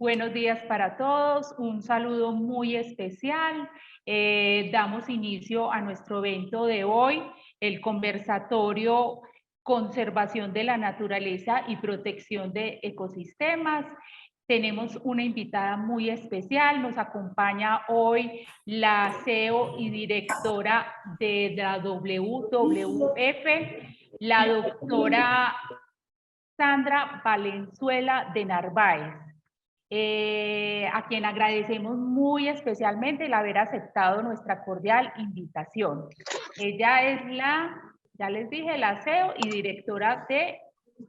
Buenos días para todos, un saludo muy especial. Damos inicio a nuestro evento de hoy, el conversatorio Conservación de la Naturaleza y Protección de Ecosistemas. Tenemos una invitada muy especial, nos acompaña hoy la CEO y directora de la WWF, la doctora Sandra Valenzuela de Narváez. A quien agradecemos muy especialmente el haber aceptado nuestra cordial invitación. Ella es ya les dije, la CEO y directora de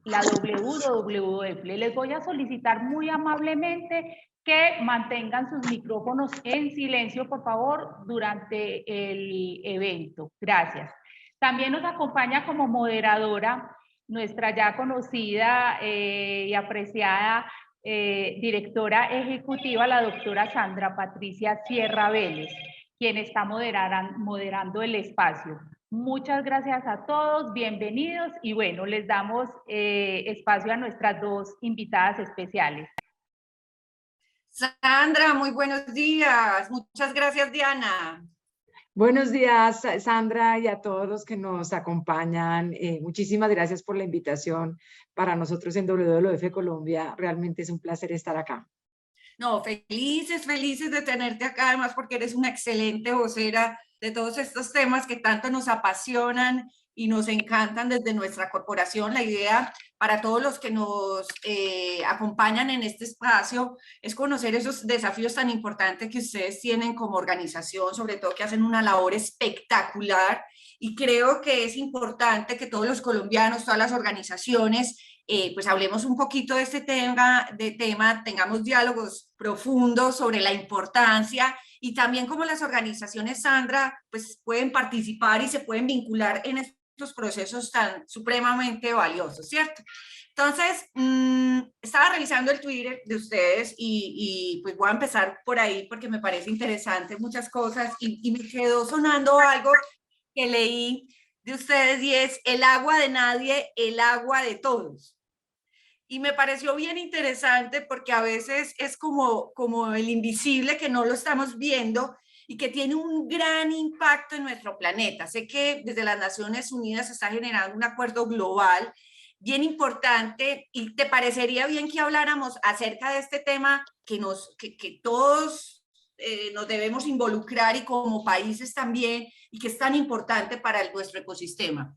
la WWF. Les voy a solicitar muy amablemente que mantengan sus micrófonos en silencio, por favor, durante el evento. Gracias. También nos acompaña como moderadora nuestra ya conocida y apreciada directora ejecutiva, la doctora Sandra Patricia Sierra Vélez, quien está moderando el espacio. Muchas gracias a todos, bienvenidos y bueno, les damos espacio a nuestras dos invitadas especiales. Sandra, muy buenos días. Muchas gracias, Diana. Buenos días, Sandra, y a todos los que nos acompañan. Muchísimas gracias por la invitación. Para nosotros en WWF Colombia realmente es un placer estar acá. No, felices de tenerte acá, además porque eres una excelente vocera de todos estos temas que tanto nos apasionan y nos encantan desde nuestra corporación. La idea para todos los que nos acompañan en este espacio es conocer esos desafíos tan importantes que ustedes tienen como organización, sobre todo que hacen una labor espectacular, y creo que es importante que todos los colombianos, todas las organizaciones, pues hablemos un poquito de este tema, tengamos diálogos profundos sobre la importancia y también cómo las organizaciones, Sandra, pues pueden participar y se pueden vincular en estos procesos tan supremamente valiosos, ¿cierto? Entonces, estaba revisando el Twitter de ustedes y pues voy a empezar por ahí porque me parece interesante muchas cosas y me quedó sonando algo que leí de ustedes y es: el agua de nadie, el agua de todos. Y me pareció bien interesante porque a veces es como el invisible que no lo estamos viendo y que tiene un gran impacto en nuestro planeta. Sé que desde las Naciones Unidas se está generando un acuerdo global bien importante, y te parecería bien que habláramos acerca de este tema que todos nos debemos involucrar, y como países también, y que es tan importante para nuestro ecosistema.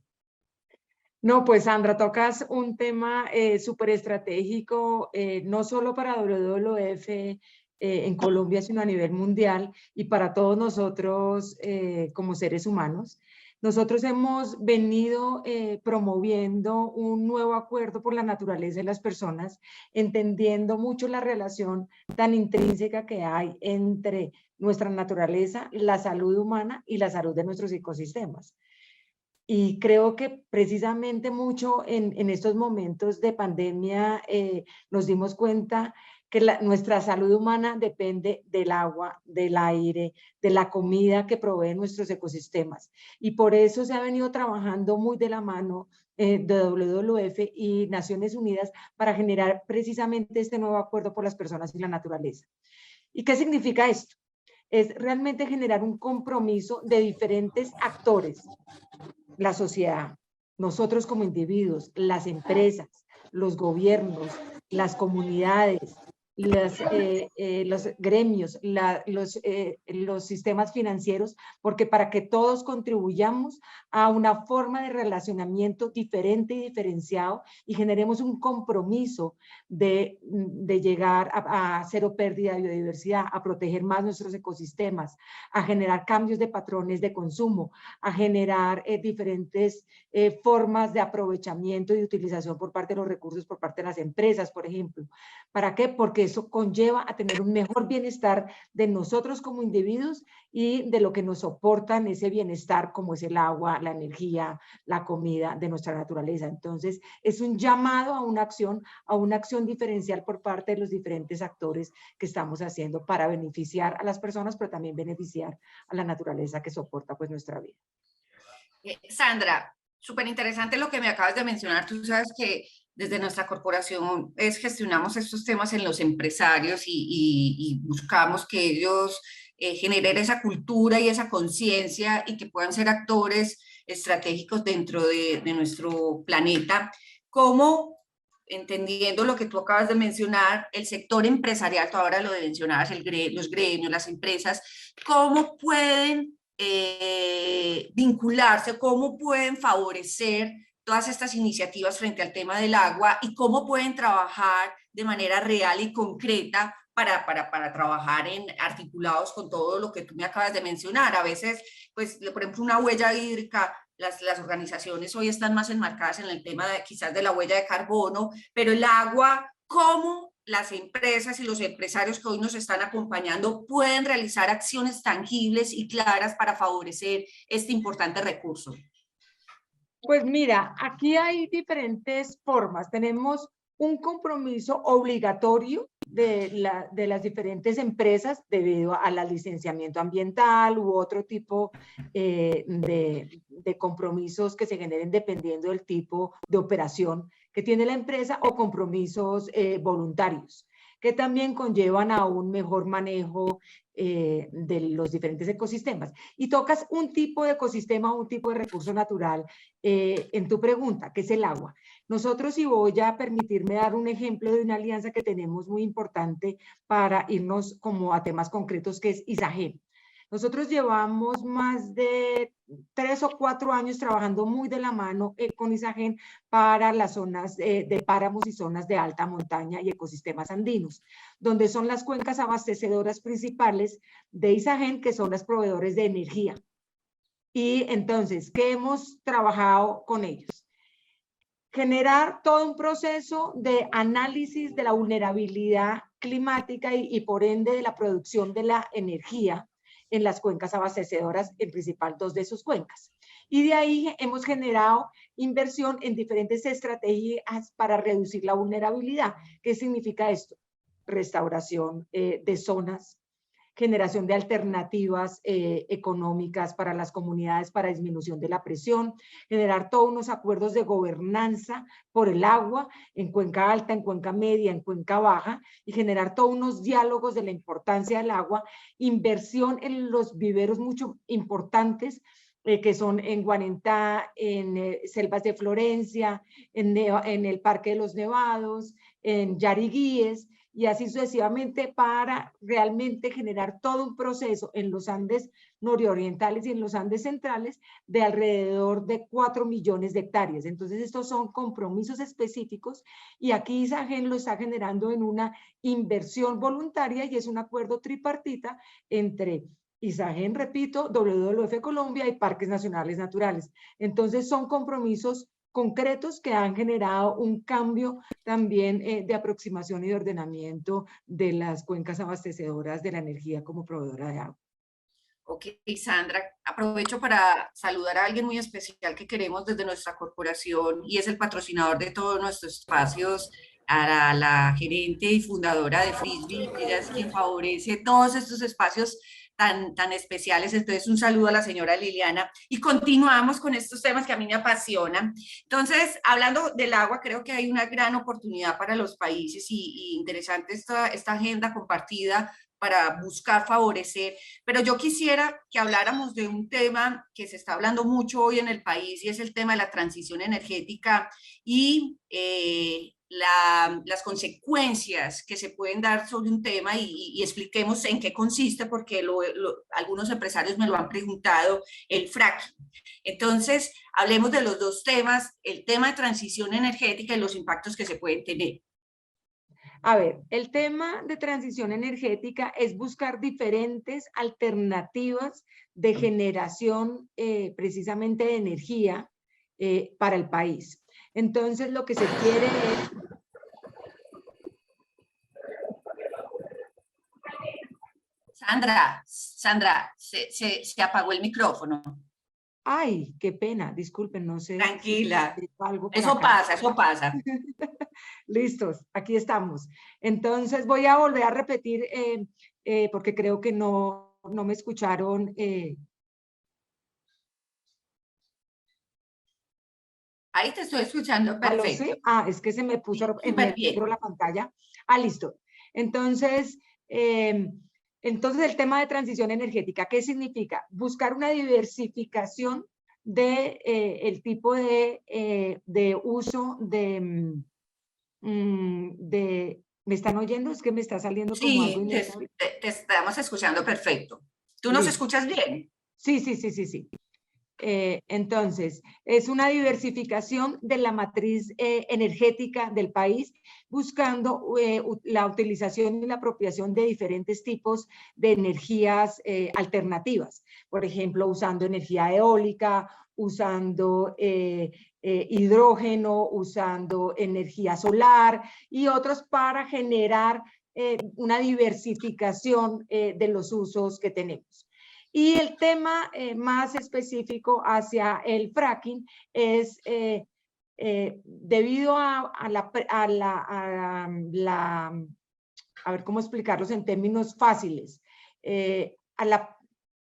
No, pues Sandra, tocas un tema súper estratégico, no solo para WWF en Colombia, sino a nivel mundial y para todos nosotros como seres humanos. Nosotros hemos venido promoviendo un nuevo acuerdo por la naturaleza y las personas, entendiendo mucho la relación tan intrínseca que hay entre nuestra naturaleza, la salud humana y la salud de nuestros ecosistemas. Y creo que precisamente mucho en estos momentos de pandemia nos dimos cuenta que nuestra salud humana depende del agua, del aire, de la comida que proveen nuestros ecosistemas. Y por eso se ha venido trabajando muy de la mano de WWF y Naciones Unidas para generar precisamente este nuevo acuerdo por las personas y la naturaleza. ¿Y qué significa esto? Es realmente generar un compromiso de diferentes actores: la sociedad, nosotros como individuos, las empresas, los gobiernos, las comunidades, los gremios, los sistemas financieros, porque para que todos contribuyamos a una forma de relacionamiento diferente y diferenciado y generemos un compromiso de llegar a cero pérdida de biodiversidad, a proteger más nuestros ecosistemas, a generar cambios de patrones de consumo, a generar diferentes formas de aprovechamiento y utilización por parte de los recursos, por parte de las empresas, por ejemplo. ¿Para qué? Porque eso conlleva a tener un mejor bienestar de nosotros como individuos y de lo que nos soportan ese bienestar, como es el agua, la energía, la comida de nuestra naturaleza. Entonces, es un llamado a una acción diferencial por parte de los diferentes actores que estamos haciendo para beneficiar a las personas, pero también beneficiar a la naturaleza que soporta pues nuestra vida. Sandra, súper interesante lo que me acabas de mencionar. Tú sabes que desde nuestra corporación gestionamos estos temas en los empresarios y buscamos que ellos generen esa cultura y esa conciencia y que puedan ser actores estratégicos dentro de nuestro planeta, como entendiendo lo que tú acabas de mencionar, el sector empresarial, tú ahora lo mencionabas, los gremios, las empresas, cómo pueden vincularse, cómo pueden favorecer todas estas iniciativas frente al tema del agua y cómo pueden trabajar de manera real y concreta para trabajar en articulados con todo lo que tú me acabas de mencionar. A veces, pues, por ejemplo, una huella hídrica, las organizaciones hoy están más enmarcadas en el tema de quizás de la huella de carbono, pero el agua, ¿cómo las empresas y los empresarios que hoy nos están acompañando pueden realizar acciones tangibles y claras para favorecer este importante recurso? Pues mira, aquí hay diferentes formas. Tenemos un compromiso obligatorio de las diferentes empresas debido al licenciamiento ambiental u otro tipo de compromisos que se generen dependiendo del tipo de operación que tiene la empresa o compromisos voluntarios que también conllevan a un mejor manejo de los diferentes ecosistemas. Y tocas un tipo de ecosistema, un tipo de recurso natural en tu pregunta, que es el agua. Nosotros, y voy a permitirme dar un ejemplo de una alianza que tenemos muy importante para irnos como a temas concretos, que es Isagen. Nosotros llevamos más de 3 o 4 años trabajando muy de la mano con Isagen para las zonas de páramos y zonas de alta montaña y ecosistemas andinos, donde son las cuencas abastecedoras principales de Isagen, que son las proveedores de energía. Y entonces, ¿qué hemos trabajado con ellos? Generar todo un proceso de análisis de la vulnerabilidad climática y por ende de la producción de la energía en las cuencas abastecedoras, en principal 2 de sus cuencas. Y de ahí hemos generado inversión en diferentes estrategias para reducir la vulnerabilidad. ¿Qué significa esto? Restauración de zonas, generación de alternativas económicas para las comunidades para disminución de la presión, generar todos unos acuerdos de gobernanza por el agua en cuenca alta, en cuenca media, en cuenca baja, y generar todos unos diálogos de la importancia del agua, inversión en los viveros mucho importantes, que son en Guanentá, en Selvas de Florencia, en el Parque de los Nevados, en Yariguíes, y así sucesivamente para realmente generar todo un proceso en los Andes nororientales y en los Andes centrales de alrededor de 4 millones de hectáreas. Entonces, estos son compromisos específicos y aquí Isagen lo está generando en una inversión voluntaria y es un acuerdo tripartita entre Isagen, repito, WWF Colombia y Parques Nacionales Naturales. Entonces, son compromisos concretos que han generado un cambio también de aproximación y de ordenamiento de las cuencas abastecedoras de la energía como proveedora de agua. Ok, Sandra, aprovecho para saludar a alguien muy especial que queremos desde nuestra corporación y es el patrocinador de todos nuestros espacios, a la gerente y fundadora de Frisbee. Ella es quien favorece todos estos espacios tan especiales. Entonces, un saludo a la señora Liliana y continuamos con estos temas que a mí me apasionan. Entonces, hablando del agua, creo que hay una gran oportunidad para los países y interesante esta agenda compartida para buscar favorecer, pero yo quisiera que habláramos de un tema que se está hablando mucho hoy en el país y es el tema de la transición energética y las consecuencias que se pueden dar sobre un tema y expliquemos en qué consiste, porque algunos empresarios me lo han preguntado, el fracking. Entonces, hablemos de los dos temas, el tema de transición energética y los impactos que se pueden tener. A ver, el tema de transición energética es buscar diferentes alternativas de generación precisamente de energía para el país. Entonces, lo que se quiere es... Sandra, se apagó el micrófono. Ay, qué pena, disculpen, no sé si Tranquila, algo por eso acá. pasa, eso pasa. Listos, aquí estamos. Entonces voy a volver a repetir porque creo que no me escucharon Ahí te estoy escuchando ¿Aló, perfecto. sí? Ah, es que se me puso en Súper bien. negro la pantalla. Ah, listo. Entonces, entonces el tema de transición energética, ¿qué significa? Buscar una diversificación de el tipo de uso ¿me están oyendo? Es que me está saliendo como algo Sí, inaudible. te estamos escuchando perfecto. ¿Tú nos Listo. escuchas bien? Sí, sí, sí, sí, sí. Entonces, es una diversificación de la matriz energética del país, buscando la utilización y la apropiación de diferentes tipos de energías alternativas. Por ejemplo, usando energía eólica, usando hidrógeno, usando energía solar y otros para generar una diversificación de los usos que tenemos. Y el tema más específico hacia el fracking es debido a ver cómo explicarlos en términos fáciles, a la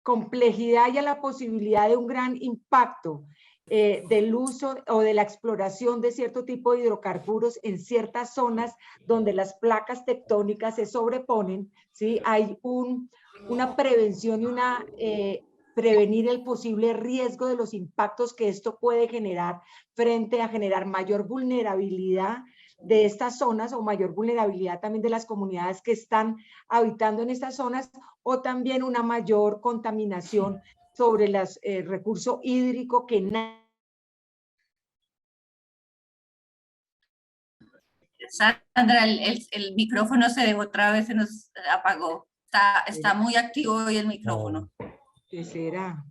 complejidad y a la posibilidad de un gran impacto del uso o de la exploración de cierto tipo de hidrocarburos en ciertas zonas donde las placas tectónicas se sobreponen, ¿sí? Hay una prevención y prevenir el posible riesgo de los impactos que esto puede generar frente a generar mayor vulnerabilidad de estas zonas o mayor vulnerabilidad también de las comunidades que están habitando en estas zonas o también una mayor contaminación sobre el recurso hídrico que Sandra, el micrófono se dejó otra vez, se nos apagó. Está muy activo hoy el micrófono. ¿Qué será?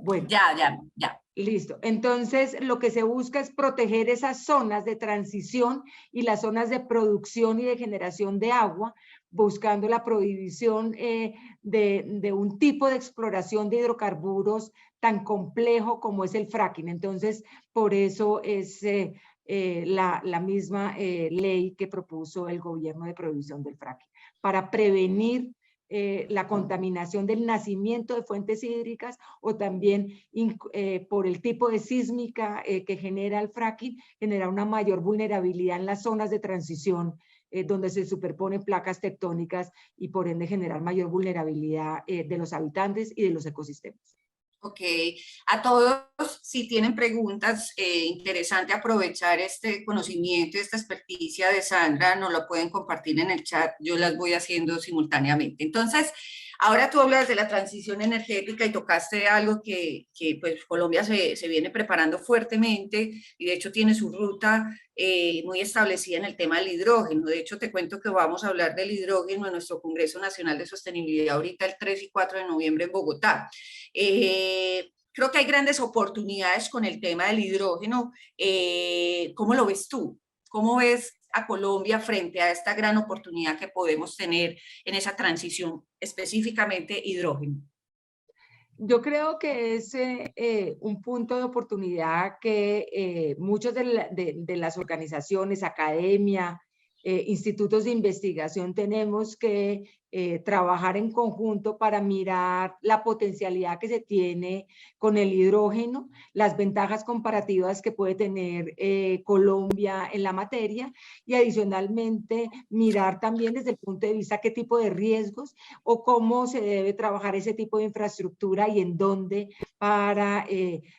Bueno. Ya. Listo. Entonces, lo que se busca es proteger esas zonas de transición y las zonas de producción y de generación de agua, buscando la prohibición de un tipo de exploración de hidrocarburos tan complejo como es el fracking. Entonces, por eso es la misma ley que propuso el gobierno de prohibición del fracking, para prevenir la contaminación del nacimiento de fuentes hídricas o también por el tipo de sísmica que genera el fracking, genera una mayor vulnerabilidad en las zonas de transición donde se superponen placas tectónicas y por ende generar mayor vulnerabilidad de los habitantes y de los ecosistemas. Ok, a todos, si tienen preguntas, interesante aprovechar este conocimiento, esta experticia de Sandra, nos lo pueden compartir en el chat, yo las voy haciendo simultáneamente. Entonces, ahora tú hablas de la transición energética y tocaste algo que pues Colombia se viene preparando fuertemente y de hecho tiene su ruta muy establecida en el tema del hidrógeno. De hecho, te cuento que vamos a hablar del hidrógeno en nuestro Congreso Nacional de Sostenibilidad ahorita el 3 y 4 de noviembre en Bogotá. Creo que hay grandes oportunidades con el tema del hidrógeno. ¿Cómo lo ves tú? ¿Cómo ves a Colombia frente a esta gran oportunidad que podemos tener en esa transición, específicamente hidrógeno? Yo creo que es un punto de oportunidad que muchas de las organizaciones, academia, institutos de investigación tenemos que trabajar en conjunto para mirar la potencialidad que se tiene con el hidrógeno, las ventajas comparativas que puede tener Colombia en la materia y adicionalmente mirar también desde el punto de vista qué tipo de riesgos o cómo se debe trabajar ese tipo de infraestructura y en dónde para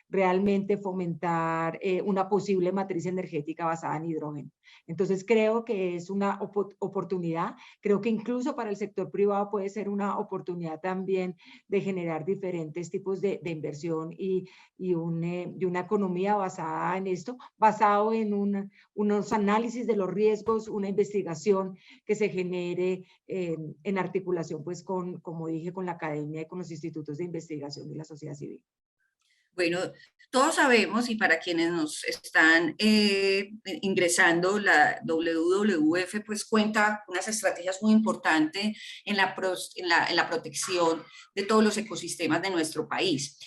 realmente fomentar una posible matriz energética basada en hidrógeno. Entonces creo que es una oportunidad, creo que incluso para el sector privado puede ser una oportunidad también de generar diferentes tipos de inversión y una economía basada en esto, basado en unos análisis de los riesgos, una investigación que se genere en articulación pues con, como dije, con la academia y con los institutos de investigación y la sociedad civil. Bueno, todos sabemos, y para quienes nos están ingresando, la WWF pues cuenta unas estrategias muy importantes en la protección de todos los ecosistemas de nuestro país.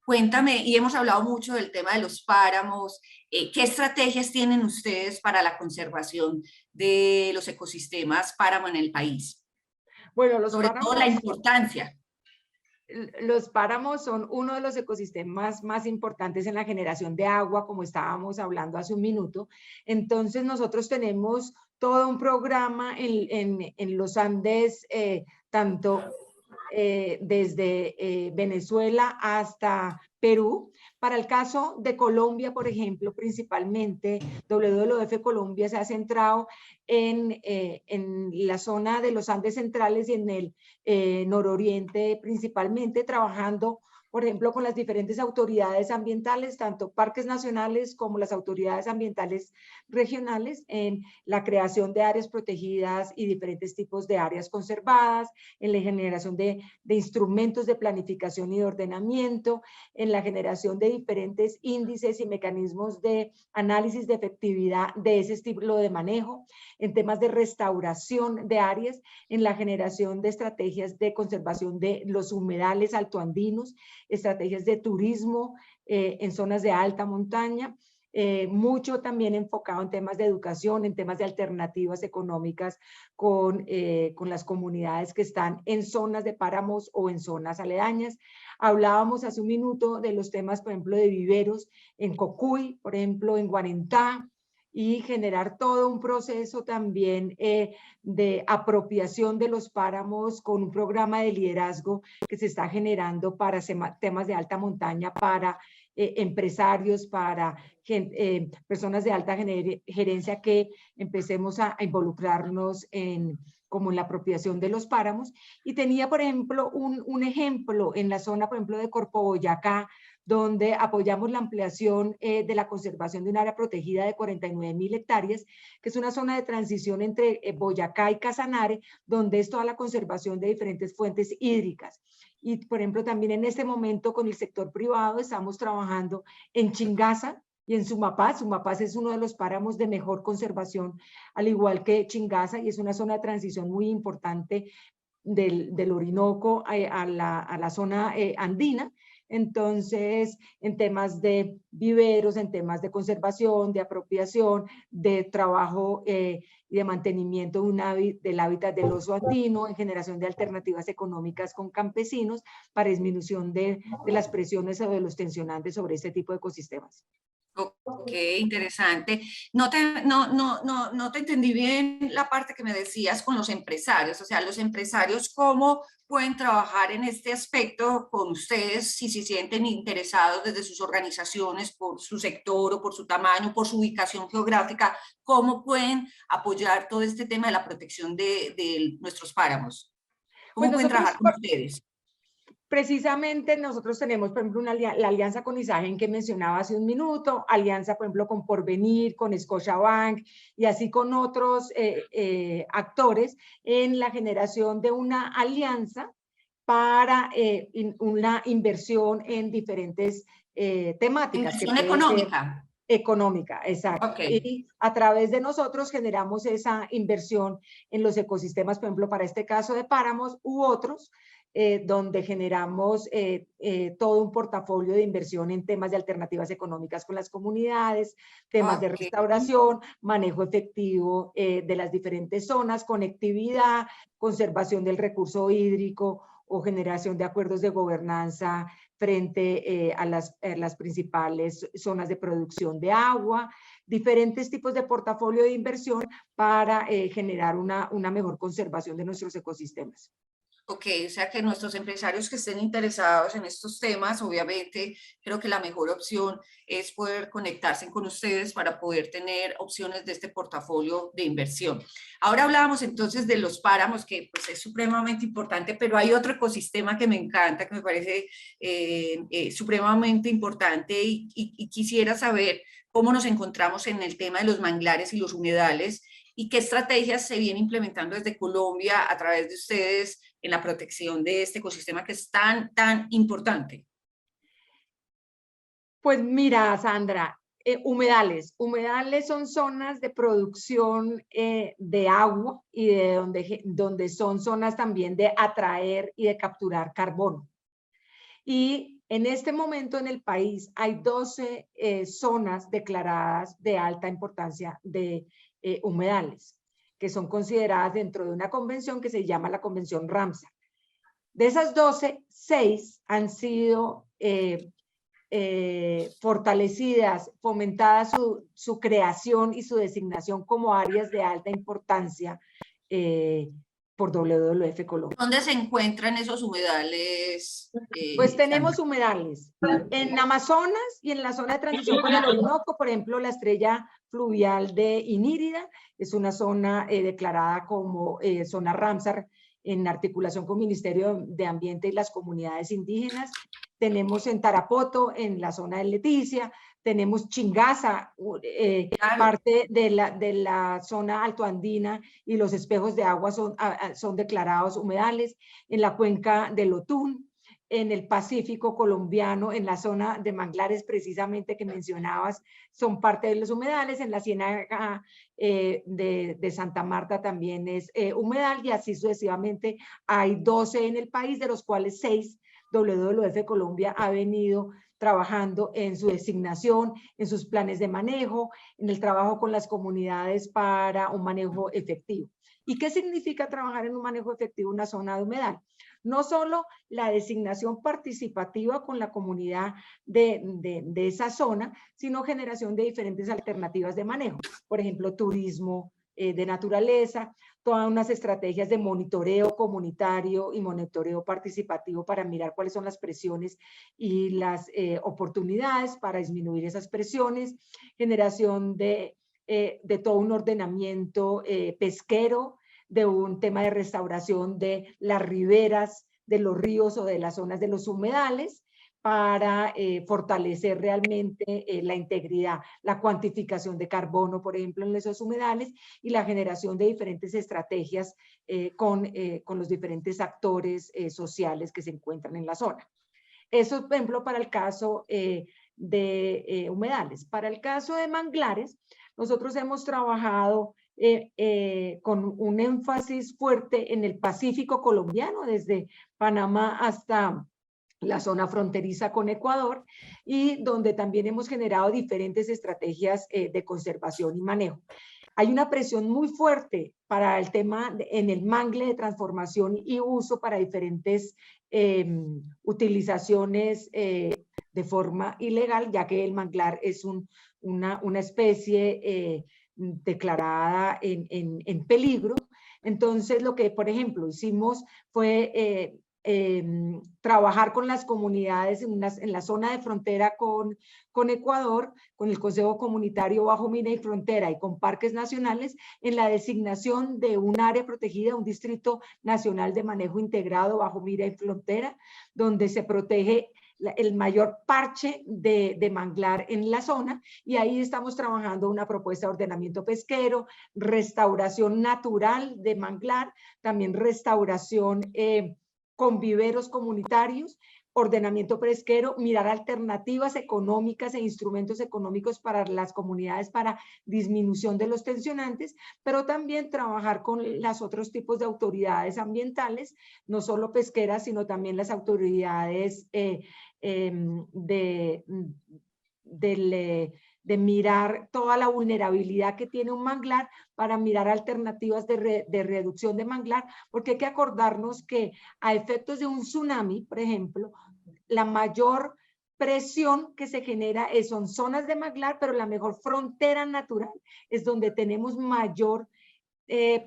Cuéntame, y hemos hablado mucho del tema de los páramos, ¿qué estrategias tienen ustedes para la conservación de los ecosistemas páramo en el país? Bueno, los Sobre todo páramos, la importancia. Los páramos son uno de los ecosistemas más importantes en la generación de agua, como estábamos hablando hace un minuto. Entonces nosotros tenemos todo un programa en los Andes, tanto desde Venezuela hasta Perú. Para el caso de Colombia, por ejemplo, principalmente, WWF Colombia se ha centrado en la zona de los Andes centrales y en el nororiente, principalmente trabajando, por ejemplo, con las diferentes autoridades ambientales, tanto parques nacionales como las autoridades ambientales regionales, en la creación de áreas protegidas y diferentes tipos de áreas conservadas, en la generación de instrumentos de planificación y de ordenamiento, en la generación de diferentes índices y mecanismos de análisis de efectividad de ese estilo de manejo, en temas de restauración de áreas, en la generación de estrategias de conservación de los humedales altoandinos, estrategias de turismo en zonas de alta montaña, mucho también enfocado en temas de educación, en temas de alternativas económicas con las comunidades que están en zonas de páramos o en zonas aledañas. Hablábamos hace un minuto de los temas, por ejemplo, de viveros en Cocuy, por ejemplo, en Guarentá, y generar todo un proceso también de apropiación de los páramos con un programa de liderazgo que se está generando para temas de alta montaña, para empresarios, para personas de alta gerencia, que empecemos a involucrarnos como en la apropiación de los páramos. Y tenía, por ejemplo, un ejemplo en la zona, por ejemplo, de Corpo Boyacá, donde apoyamos la ampliación de la conservación de un área protegida de 49.000 hectáreas, que es una zona de transición entre Boyacá y Casanare, donde es toda la conservación de diferentes fuentes hídricas. Y, por ejemplo, también en este momento con el sector privado estamos trabajando en Chingaza y en Sumapaz. Sumapaz es uno de los páramos de mejor conservación, al igual que Chingaza, y es una zona de transición muy importante del Orinoco a la zona andina. Entonces, en temas de viveros, en temas de conservación, de apropiación, de trabajo y de mantenimiento del hábitat del oso andino, en generación de alternativas económicas con campesinos para disminución de las presiones o de los tensionantes sobre este tipo de ecosistemas. Ok, interesante. No te entendí bien la parte que me decías con los empresarios. O sea, los empresarios, ¿cómo pueden trabajar en este aspecto con ustedes si se sienten interesados desde sus organizaciones por su sector o por su tamaño, por su ubicación geográfica? ¿Cómo pueden apoyar todo este tema de la protección de nuestros páramos? ¿Cómo Pues pueden nosotros, trabajar con ustedes? precisamente nosotros tenemos, por ejemplo, la alianza con Isagen que mencionaba hace un minuto, alianza, por ejemplo, con Porvenir, con Scotiabank y así con otros actores en la generación de una alianza para una inversión en diferentes temáticas. Inversión económica. Económica, exacto. Ok. Y a través de nosotros generamos esa inversión en los ecosistemas, por ejemplo, para este caso de páramos u otros, donde generamos todo un portafolio de inversión en temas de alternativas económicas con las comunidades, temas de Ok. restauración, manejo efectivo de las diferentes zonas, conectividad, conservación del recurso hídrico o generación de acuerdos de gobernanza frente a las principales zonas de producción de agua, diferentes tipos de portafolio de inversión para generar una mejor conservación de nuestros ecosistemas. Ok, o sea que nuestros empresarios que estén interesados en estos temas, obviamente creo que la mejor opción es poder conectarse con ustedes para poder tener opciones de este portafolio de inversión. Ahora hablábamos entonces de los páramos, que pues es supremamente importante, pero hay otro ecosistema que me encanta, que me parece supremamente importante y quisiera saber cómo nos encontramos en el tema de los manglares y los humedales y qué estrategias se vienen implementando desde Colombia a través de ustedes en la protección de este ecosistema que es tan importante. Pues mira, Sandra, humedales. Humedales son zonas de producción de agua y donde son zonas también de atraer y de capturar carbono. Y en este momento en el país hay 12 zonas declaradas de alta importancia de humedales, que son consideradas dentro de una convención que se llama la Convención Ramsar. De esas 12, 6 han sido fortalecidas, fomentadas su creación y su designación como áreas de alta importancia por WWF Colombia. ¿Dónde se encuentran esos humedales? Pues tenemos Sandra? humedales en Amazonas y en la zona de transición con el Orinoco, por ejemplo, la estrella fluvial de Inírida es una zona declarada como zona Ramsar en articulación con el Ministerio de Ambiente y las comunidades indígenas. Tenemos en Tarapoto, en la zona de Leticia, tenemos Chingaza, Claro. parte de la zona altoandina, y los espejos de agua son declarados humedales, en la cuenca del Otún, en el Pacífico colombiano, en la zona de manglares precisamente que mencionabas, son parte de los humedales, en la ciénaga de Santa Marta también es humedal, y así sucesivamente. Hay 12 en el país, de los cuales 6 WWF Colombia ha venido trabajando en su designación, en sus planes de manejo, en el trabajo con las comunidades para un manejo efectivo. ¿Y qué significa trabajar en un manejo efectivo en una zona de humedal? No solo la designación participativa con la comunidad de esa zona, sino generación de diferentes alternativas de manejo. Por ejemplo, turismo de naturaleza, todas unas estrategias de monitoreo comunitario y monitoreo participativo para mirar cuáles son las presiones y las oportunidades para disminuir esas presiones, generación de todo un ordenamiento pesquero, de un tema de restauración de las riberas de los ríos o de las zonas de los humedales, para fortalecer realmente la integridad, la cuantificación de carbono, por ejemplo, en esos humedales, y la generación de diferentes estrategias con los diferentes actores sociales que se encuentran en la zona. Eso, por ejemplo, para el caso de humedales. Para el caso de manglares, nosotros hemos trabajado con un énfasis fuerte en el Pacífico colombiano, desde Panamá hasta la zona fronteriza con Ecuador, y donde también hemos generado diferentes estrategias de conservación y manejo. Hay una presión muy fuerte para el tema en el mangle de transformación y uso para diferentes utilizaciones de forma ilegal, ya que el manglar es una especie declarada en peligro. Entonces, lo que, por ejemplo, hicimos fue trabajar con las comunidades en la zona de frontera con Ecuador, con el Consejo Comunitario Bajo Mina y Frontera y con parques nacionales, en la designación de un área protegida, un distrito nacional de manejo integrado bajo Mina y Frontera, donde se protege el mayor parche de manglar en la zona, y ahí estamos trabajando una propuesta de ordenamiento pesquero, restauración natural de manglar, también restauración con viveros comunitarios, ordenamiento pesquero, mirar alternativas económicas e instrumentos económicos para las comunidades para disminución de los tensionantes, pero también trabajar con los otros tipos de autoridades ambientales, no solo pesqueras, sino también las autoridades de mirar toda la vulnerabilidad que tiene un manglar, para mirar alternativas de reducción de manglar, porque hay que acordarnos que a efectos de un tsunami, por ejemplo, la mayor presión que se genera son zonas de manglar, pero la mejor frontera natural es donde tenemos mayor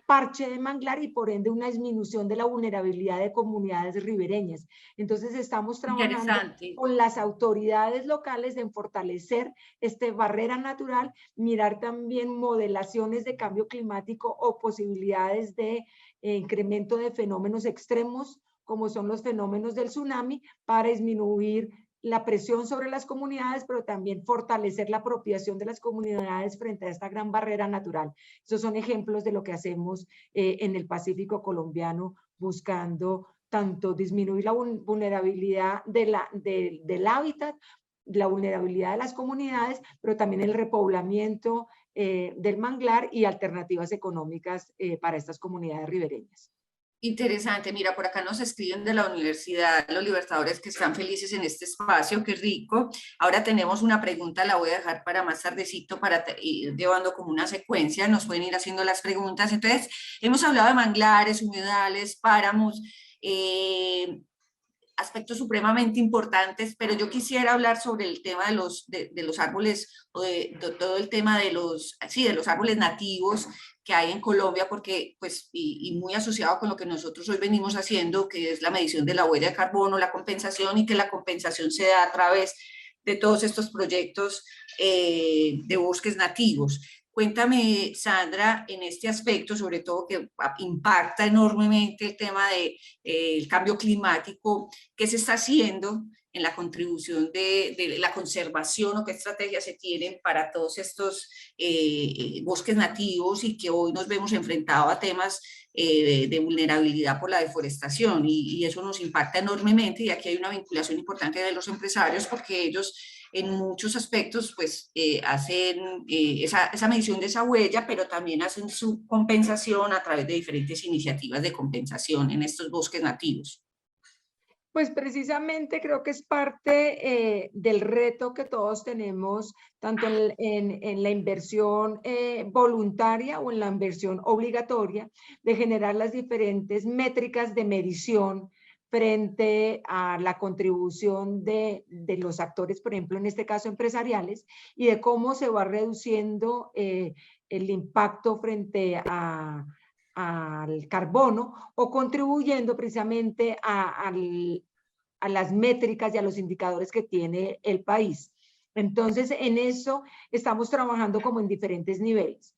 parche de manglar, y por ende una disminución de la vulnerabilidad de comunidades ribereñas. Entonces estamos trabajando con las autoridades locales en fortalecer esta barrera natural, mirar también modelaciones de cambio climático o posibilidades de incremento de fenómenos extremos, como son los fenómenos del tsunami, para disminuir la presión sobre las comunidades, pero también fortalecer la apropiación de las comunidades frente a esta gran barrera natural. Esos son ejemplos de lo que hacemos en el Pacífico colombiano, buscando tanto disminuir la vulnerabilidad del hábitat, la vulnerabilidad de las comunidades, pero también el repoblamiento del manglar y alternativas económicas para estas comunidades ribereñas. Interesante, mira, por acá nos escriben de la universidad los libertadores que están felices en este espacio, qué rico. Ahora tenemos una pregunta, la voy a dejar para más tardecito, para ir llevando como una secuencia, nos pueden ir haciendo las preguntas. Entonces, hemos hablado de manglares, humedales, páramos, aspectos supremamente importantes, pero yo quisiera hablar sobre el tema de los árboles, o de todo el tema de los árboles nativos que hay en Colombia, porque, pues, y muy asociado con lo que nosotros hoy venimos haciendo, que es la medición de la huella de carbono, la compensación, y que la compensación se da a través de todos estos proyectos de bosques nativos. Cuéntame, Sandra, en este aspecto, sobre todo que impacta enormemente el tema del cambio climático, ¿qué se está haciendo en la contribución de la conservación, o qué estrategias se tienen para todos estos bosques nativos, y que hoy nos vemos enfrentados a temas de vulnerabilidad por la deforestación, y eso nos impacta enormemente? Y aquí hay una vinculación importante de los empresarios, porque ellos en muchos aspectos pues hacen esa medición de esa huella, pero también hacen su compensación a través de diferentes iniciativas de compensación en estos bosques nativos. Pues precisamente creo que es parte del reto que todos tenemos, tanto en la inversión voluntaria o en la inversión obligatoria, de generar las diferentes métricas de medición frente a la contribución de los actores, por ejemplo, en este caso empresariales, y de cómo se va reduciendo el impacto frente al carbono, o contribuyendo precisamente a las métricas y a los indicadores que tiene el país. Entonces, en eso estamos trabajando como en diferentes niveles.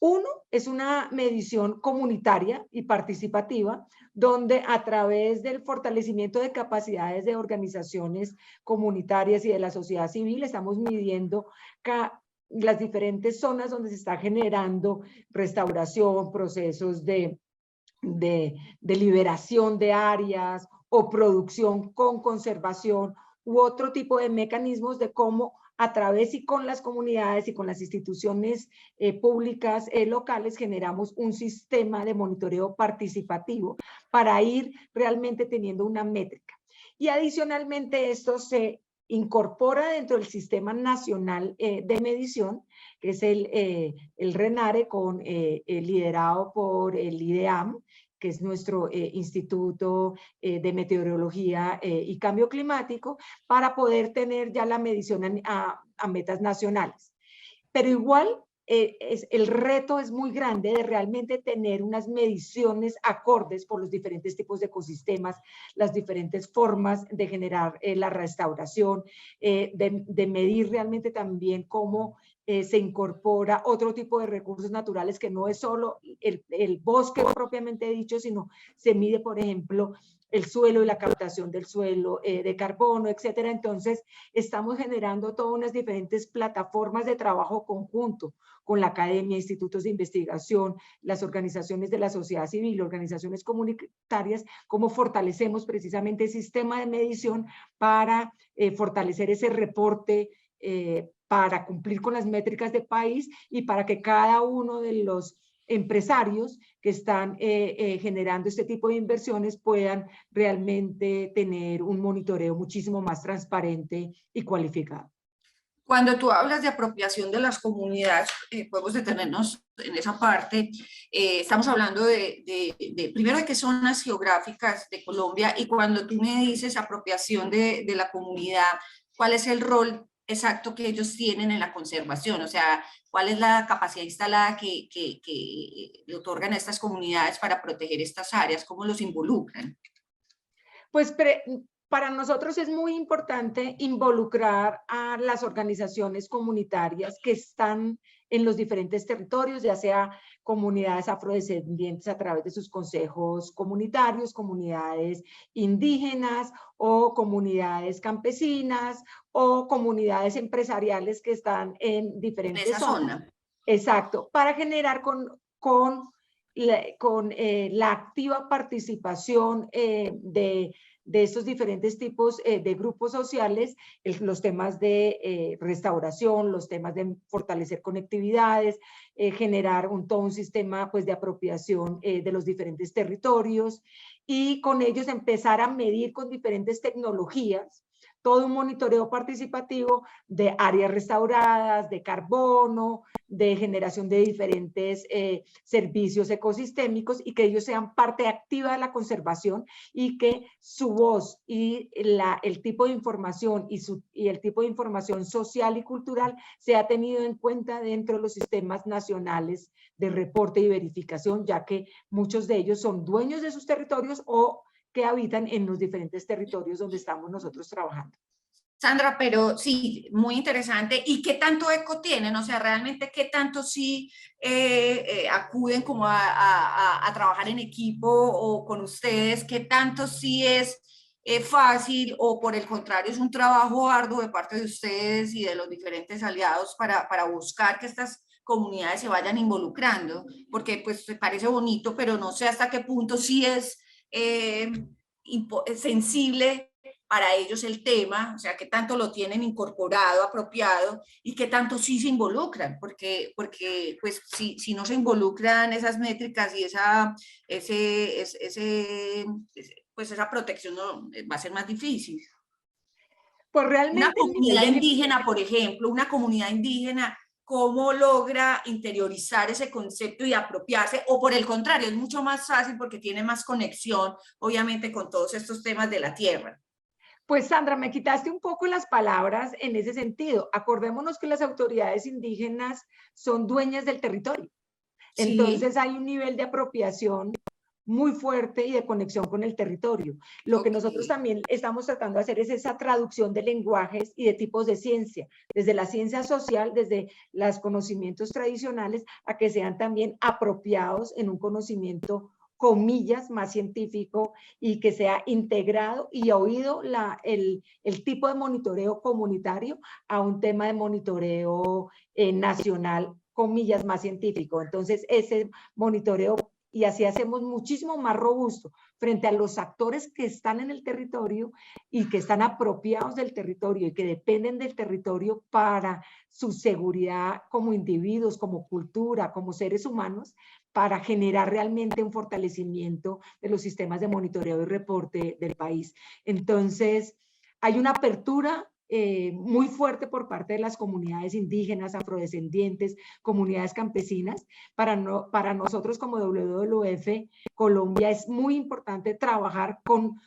Uno es una medición comunitaria y participativa, donde a través del fortalecimiento de capacidades de organizaciones comunitarias y de la sociedad civil estamos midiendo las diferentes zonas donde se está generando restauración, procesos de liberación de áreas o producción con conservación, u otro tipo de mecanismos de cómo a través y con las comunidades y con las instituciones públicas locales generamos un sistema de monitoreo participativo para ir realmente teniendo una métrica. Y adicionalmente esto se incorpora dentro del Sistema Nacional de Medición, que es el RENARE, liderado por el IDEAM, que es nuestro Instituto de Meteorología y Cambio Climático, para poder tener ya la medición a metas nacionales. Pero igual, el reto es muy grande de realmente tener unas mediciones acordes por los diferentes tipos de ecosistemas, las diferentes formas de generar la restauración, de medir realmente también cómo se incorpora otro tipo de recursos naturales, que no es solo el bosque propiamente dicho, sino se mide, por ejemplo, el suelo y la captación del suelo, de carbono, etcétera. Entonces, estamos generando todas unas diferentes plataformas de trabajo conjunto con la academia, institutos de investigación, las organizaciones de la sociedad civil, organizaciones comunitarias, cómo fortalecemos precisamente el sistema de medición para fortalecer ese reporte, para cumplir con las métricas de país, y para que cada uno de los empresarios que están generando este tipo de inversiones puedan realmente tener un monitoreo muchísimo más transparente y cualificado. Cuando tú hablas de apropiación de las comunidades, podemos detenernos en esa parte. Estamos hablando primero de qué zonas geográficas de Colombia, y cuando tú me dices apropiación de la comunidad, ¿cuál es el rol exacto que ellos tienen en la conservación? O sea, ¿cuál es la capacidad instalada que le otorgan a estas comunidades para proteger estas áreas? ¿Cómo los involucran? Pues para nosotros es muy importante involucrar a las organizaciones comunitarias que están en los diferentes territorios, ya sea comunidades afrodescendientes a través de sus consejos comunitarios, comunidades indígenas o comunidades campesinas o comunidades empresariales que están en diferentes zonas. Exacto, para generar con la activa participación de estos diferentes tipos de grupos sociales, los temas de restauración, los temas de fortalecer conectividades, generar todo un sistema pues, de apropiación de los diferentes territorios, y con ellos empezar a medir con diferentes tecnologías todo un monitoreo participativo de áreas restauradas, de carbono, de generación de diferentes servicios ecosistémicos, y que ellos sean parte activa de la conservación, y que su voz y el tipo de información y el tipo de información social y cultural sea tenido en cuenta dentro de los sistemas nacionales de reporte y verificación, ya que muchos de ellos son dueños de sus territorios o que habitan en los diferentes territorios donde estamos nosotros trabajando. Sandra, pero sí, muy interesante. ¿Y qué tanto eco tienen? O sea, realmente qué tanto sí acuden como a trabajar en equipo o con ustedes, qué tanto sí es fácil o por el contrario es un trabajo arduo de parte de ustedes y de los diferentes aliados para buscar que estas comunidades se vayan involucrando, porque pues me parece bonito, pero no sé hasta qué punto sí es sensible para ellos el tema, o sea, qué tanto lo tienen incorporado, apropiado, y qué tanto sí se involucran, porque pues, si no se involucran esas métricas y pues esa protección no, va a ser más difícil. Pues Una realmente comunidad indígena, por ejemplo, una comunidad indígena, ¿cómo logra interiorizar ese concepto y apropiarse? O por el contrario, es mucho más fácil porque tiene más conexión, obviamente, con todos estos temas de la tierra. Pues Sandra, me quitaste un poco las palabras en ese sentido. Acordémonos que las autoridades indígenas son dueñas del territorio. Sí. Entonces hay un nivel de apropiación muy fuerte y de conexión con el territorio. Lo que nosotros también estamos tratando de hacer es esa traducción de lenguajes y de tipos de ciencia, desde la ciencia social, desde los conocimientos tradicionales, a que sean también apropiados en un conocimiento, comillas, más científico, y que sea integrado y oído el tipo de monitoreo comunitario a un tema de monitoreo nacional, comillas, más científico. Entonces, ese monitoreo, y así hacemos muchísimo más robusto frente a los actores que están en el territorio y que están apropiados del territorio y que dependen del territorio para su seguridad como individuos, como cultura, como seres humanos, para generar realmente un fortalecimiento de los sistemas de monitoreo y reporte del país. Entonces, hay una apertura muy fuerte por parte de las comunidades indígenas, afrodescendientes, comunidades campesinas. Para nosotros como WWF Colombia es muy importante trabajar con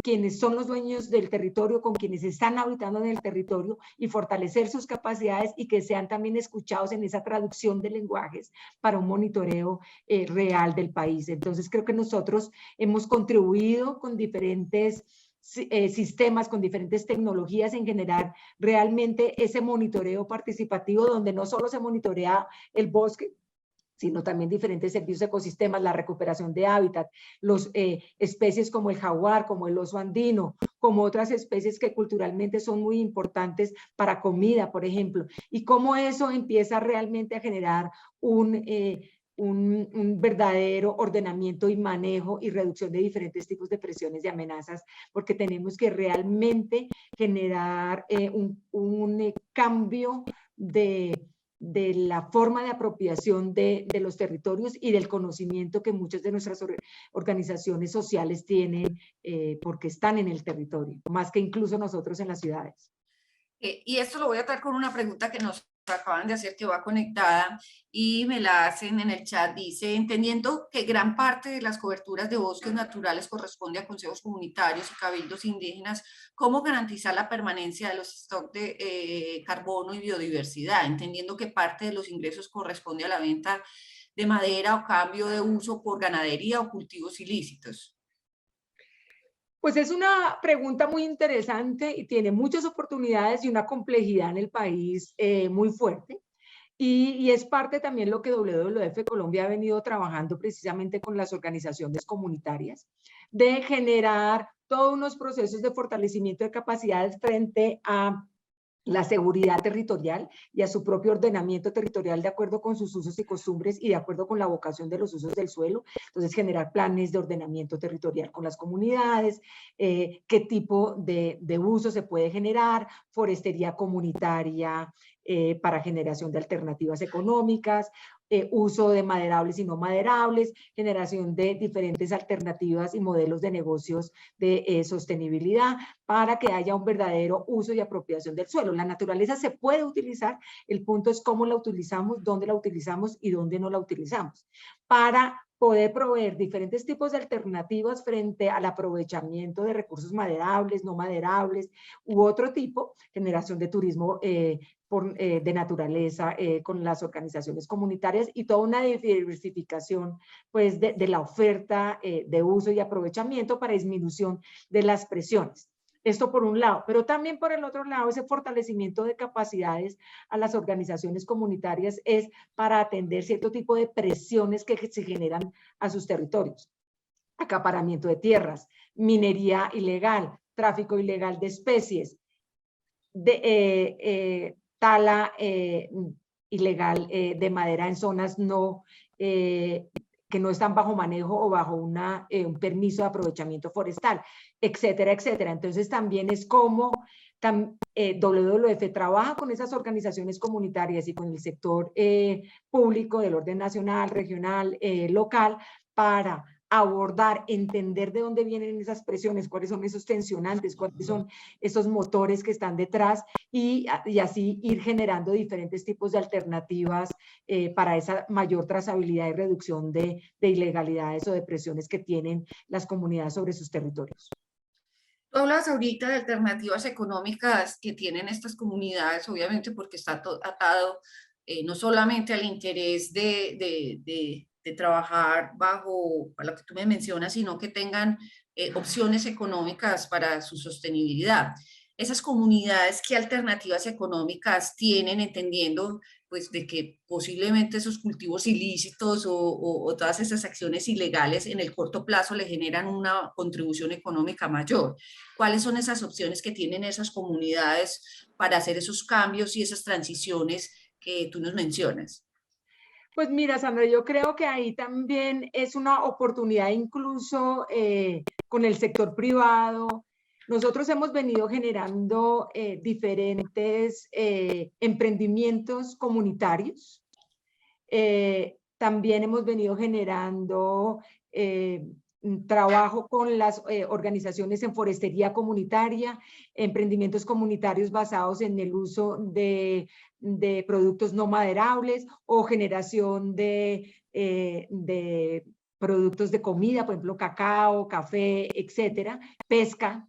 quienes son los dueños del territorio, con quienes están habitando en el territorio, y fortalecer sus capacidades y que sean también escuchados en esa traducción de lenguajes para un monitoreo real del país. Entonces creo que nosotros hemos contribuido con diferentes sistemas, con diferentes tecnologías, en generar realmente ese monitoreo participativo, donde no solo se monitorea el bosque, sino también diferentes servicios de ecosistemas, la recuperación de hábitat, los especies como el jaguar, como el oso andino, como otras especies que culturalmente son muy importantes para comida, por ejemplo, y cómo eso empieza realmente a generar un verdadero ordenamiento y manejo y reducción de diferentes tipos de presiones y amenazas, porque tenemos que realmente generar un cambio de la forma de apropiación de los territorios y del conocimiento que muchas de nuestras organizaciones sociales tienen porque están en el territorio, más que incluso nosotros en las ciudades. Y esto lo voy a traer con una pregunta que nos acaban de hacer, que va conectada, y me la hacen en el chat. Dice: entendiendo que gran parte de las coberturas de bosques naturales corresponde a consejos comunitarios y cabildos indígenas, ¿cómo garantizar la permanencia de los stocks de carbono y biodiversidad? Entendiendo que parte de los ingresos corresponde a la venta de madera o cambio de uso por ganadería o cultivos ilícitos. Pues es una pregunta muy interesante y tiene muchas oportunidades y una complejidad en el país muy fuerte. Y es parte también lo que WWF Colombia ha venido trabajando precisamente con las organizaciones comunitarias, de generar todos unos procesos de fortalecimiento de capacidades frente a la seguridad territorial y a su propio ordenamiento territorial de acuerdo con sus usos y costumbres y de acuerdo con la vocación de los usos del suelo. Entonces, generar planes de ordenamiento territorial con las comunidades, qué tipo de uso se puede generar, forestería comunitaria para generación de alternativas económicas, uso de maderables y no maderables, generación de diferentes alternativas y modelos de negocios de sostenibilidad para que haya un verdadero uso y apropiación del suelo. La naturaleza se puede utilizar, el punto es cómo la utilizamos, dónde la utilizamos y dónde no la utilizamos, para poder proveer diferentes tipos de alternativas frente al aprovechamiento de recursos maderables, no maderables u otro tipo, generación de turismo de naturaleza con las organizaciones comunitarias y toda una diversificación pues, de la oferta de uso y aprovechamiento para disminución de las presiones. Esto por un lado, pero también por el otro lado, ese fortalecimiento de capacidades a las organizaciones comunitarias es para atender cierto tipo de presiones que se generan a sus territorios. Acaparamiento de tierras, minería ilegal, tráfico ilegal de especies, tala ilegal de madera en zonas que no están bajo manejo o bajo un permiso de aprovechamiento forestal, etcétera, etcétera. Entonces también es como WWF trabaja con esas organizaciones comunitarias y con el sector público del orden nacional, regional, local, para abordar, entender de dónde vienen esas presiones, cuáles son esos tensionantes, cuáles son esos motores que están detrás y así ir generando diferentes tipos de alternativas para esa mayor trazabilidad y reducción de ilegalidades o de presiones que tienen las comunidades sobre sus territorios. Tú hablas ahorita de alternativas económicas que tienen estas comunidades, obviamente porque está atado no solamente al interés de trabajar bajo lo que tú me mencionas, sino que tengan opciones económicas para su sostenibilidad. Esas comunidades, ¿qué alternativas económicas tienen, entendiendo pues de que posiblemente esos cultivos ilícitos o todas esas acciones ilegales en el corto plazo le generan una contribución económica mayor? ¿Cuáles son esas opciones que tienen esas comunidades para hacer esos cambios y esas transiciones que tú nos mencionas? Pues mira, Sandra, yo creo que ahí también es una oportunidad incluso con el sector privado. Nosotros hemos venido generando diferentes emprendimientos comunitarios. También hemos venido generando trabajo con las organizaciones en forestería comunitaria, emprendimientos comunitarios basados en el uso de productos no maderables o generación de productos de comida, por ejemplo, cacao, café, etcétera, pesca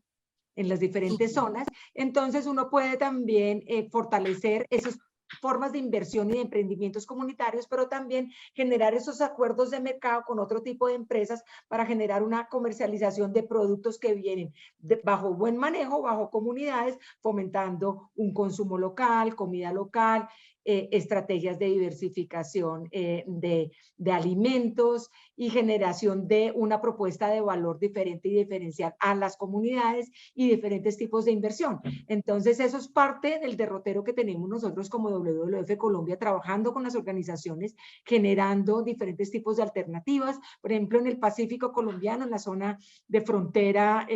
en las diferentes zonas. Entonces uno puede también fortalecer esas formas de inversión y de emprendimientos comunitarios, pero también generar esos acuerdos de mercado con otro tipo de empresas para generar una comercialización de productos que vienen bajo buen manejo, bajo comunidades, fomentando un consumo local, comida local, estrategias de diversificación de alimentos y generación de una propuesta de valor diferente y diferencial a las comunidades y diferentes tipos de inversión. Entonces, eso es parte del derrotero que tenemos nosotros como WWF Colombia, trabajando con las organizaciones, generando diferentes tipos de alternativas. Por ejemplo, en el Pacífico colombiano, en la zona de frontera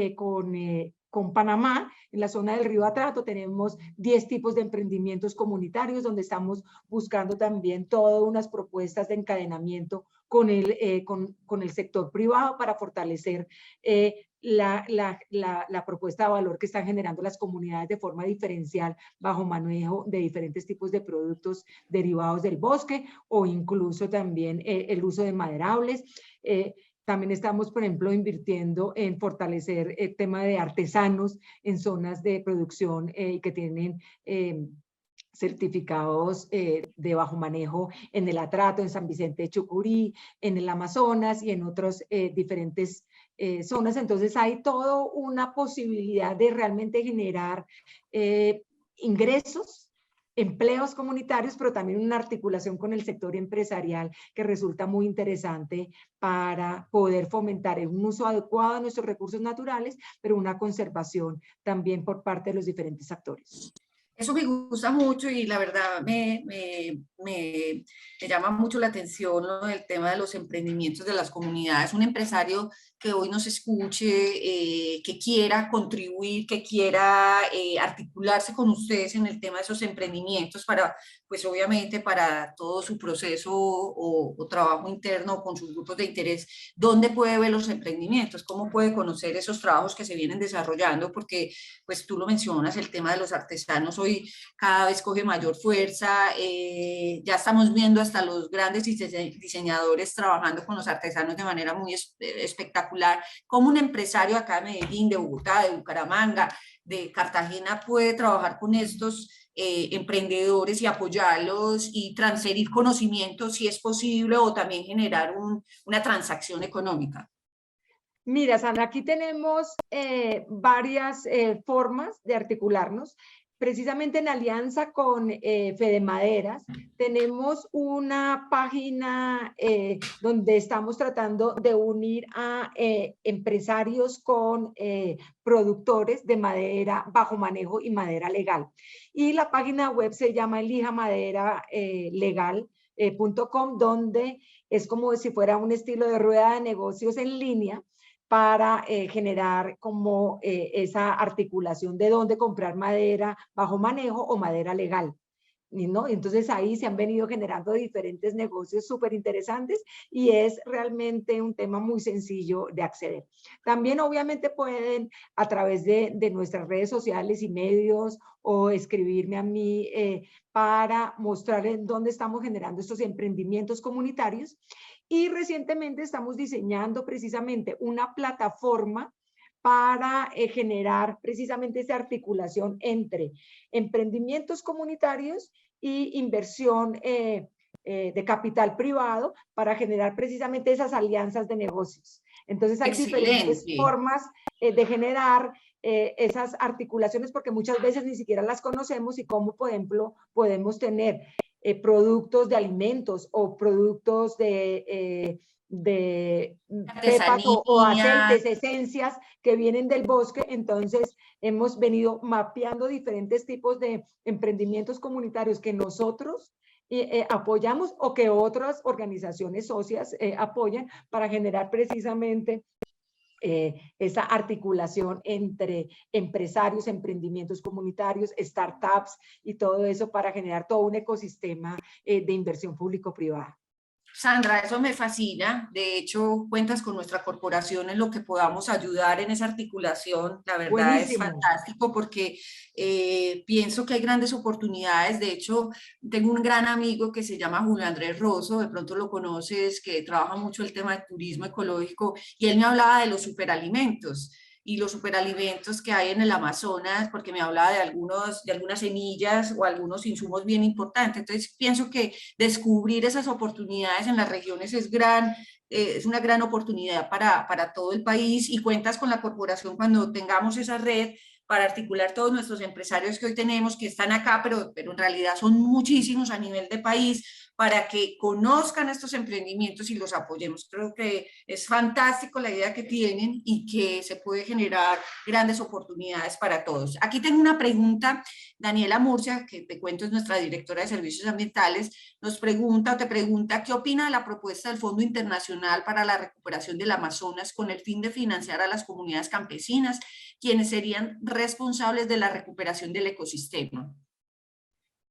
con Panamá, en la zona del río Atrato, tenemos 10 tipos de emprendimientos comunitarios donde estamos buscando también todas unas propuestas de encadenamiento con el sector privado para fortalecer la propuesta de valor que están generando las comunidades de forma diferencial bajo manejo de diferentes tipos de productos derivados del bosque o incluso también el uso de maderables. También estamos, por ejemplo, invirtiendo en fortalecer el tema de artesanos en zonas de producción que tienen certificados de bajo manejo en el Atrato, en San Vicente de Chucurí, en el Amazonas y en otras diferentes zonas. Entonces hay toda una posibilidad de realmente generar ingresos, empleos comunitarios, pero también una articulación con el sector empresarial que resulta muy interesante para poder fomentar un uso adecuado de nuestros recursos naturales, pero una conservación también por parte de los diferentes actores. Eso me gusta mucho y la verdad me llama mucho la atención lo del tema de los emprendimientos de las comunidades. Un empresario que hoy nos escuche, que quiera contribuir, que quiera articularse con ustedes en el tema de esos emprendimientos para, pues obviamente para todo su proceso o trabajo interno con sus grupos de interés, ¿dónde puede ver los emprendimientos? ¿Cómo puede conocer esos trabajos que se vienen desarrollando? Porque pues tú lo mencionas, el tema de los artesanos hoy cada vez coge mayor fuerza, ya estamos viendo hasta los grandes diseñadores trabajando con los artesanos de manera muy espectacular, como un empresario acá de Medellín, de Bogotá, de Bucaramanga, de Cartagena puede trabajar con estos emprendedores y apoyarlos y transferir conocimientos si es posible o también generar una transacción económica. Mira, Sandra, aquí tenemos varias formas de articularnos. Precisamente en alianza con Fede Maderas, tenemos una página donde estamos tratando de unir a empresarios con productores de madera bajo manejo y madera legal. Y la página web se llama elijamaderalegal.com, donde es como si fuera un estilo de rueda de negocios en línea, para generar como esa articulación de dónde comprar madera bajo manejo o madera legal, ¿no? Entonces ahí se han venido generando diferentes negocios súper interesantes y es realmente un tema muy sencillo de acceder. También obviamente pueden a través de nuestras redes sociales y medios o escribirme a mí para mostrarles dónde estamos generando estos emprendimientos comunitarios. Y recientemente estamos diseñando precisamente una plataforma para generar precisamente esa articulación entre emprendimientos comunitarios y inversión de capital privado para generar precisamente esas alianzas de negocios. Entonces hay diferentes formas de generar esas articulaciones porque muchas veces ni siquiera las conocemos y cómo, por ejemplo, podemos tener productos de alimentos o productos de pepas o aceites, esencias que vienen del bosque. Entonces hemos venido mapeando diferentes tipos de emprendimientos comunitarios que nosotros apoyamos o que otras organizaciones socias apoyan para generar precisamente esa articulación entre empresarios, emprendimientos comunitarios, startups y todo eso para generar todo un ecosistema de inversión público-privada. Sandra, eso me fascina. De hecho, cuentas con nuestra corporación en lo que podamos ayudar en esa articulación. La verdad Buenísimo. es fantástico porque pienso que hay grandes oportunidades. De hecho, tengo un gran amigo que se llama Julio Andrés Rosso, de pronto lo conoces, que trabaja mucho el tema de turismo ecológico y él me hablaba de los superalimentos y los superalimentos que hay en el Amazonas, porque me hablaba de algunas semillas o algunos insumos bien importantes. Entonces, pienso que descubrir esas oportunidades en las regiones es una gran oportunidad para todo el país y cuentas con la corporación cuando tengamos esa red para articular todos nuestros empresarios que hoy tenemos, que están acá, pero en realidad son muchísimos a nivel de país, para que conozcan estos emprendimientos y los apoyemos. Creo que es fantástico la idea que tienen y que se puede generar grandes oportunidades para todos. Aquí tengo una pregunta. Daniela Murcia, que te cuento es nuestra directora de servicios ambientales, nos pregunta o te pregunta qué opina de la propuesta del Fondo Internacional para la Recuperación del Amazonas con el fin de financiar a las comunidades campesinas, quienes serían responsables de la recuperación del ecosistema.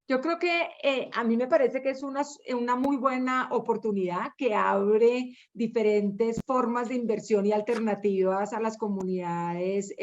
Yo creo que a mí me parece que es una muy buena oportunidad que abre diferentes formas de inversión y alternativas a las comunidades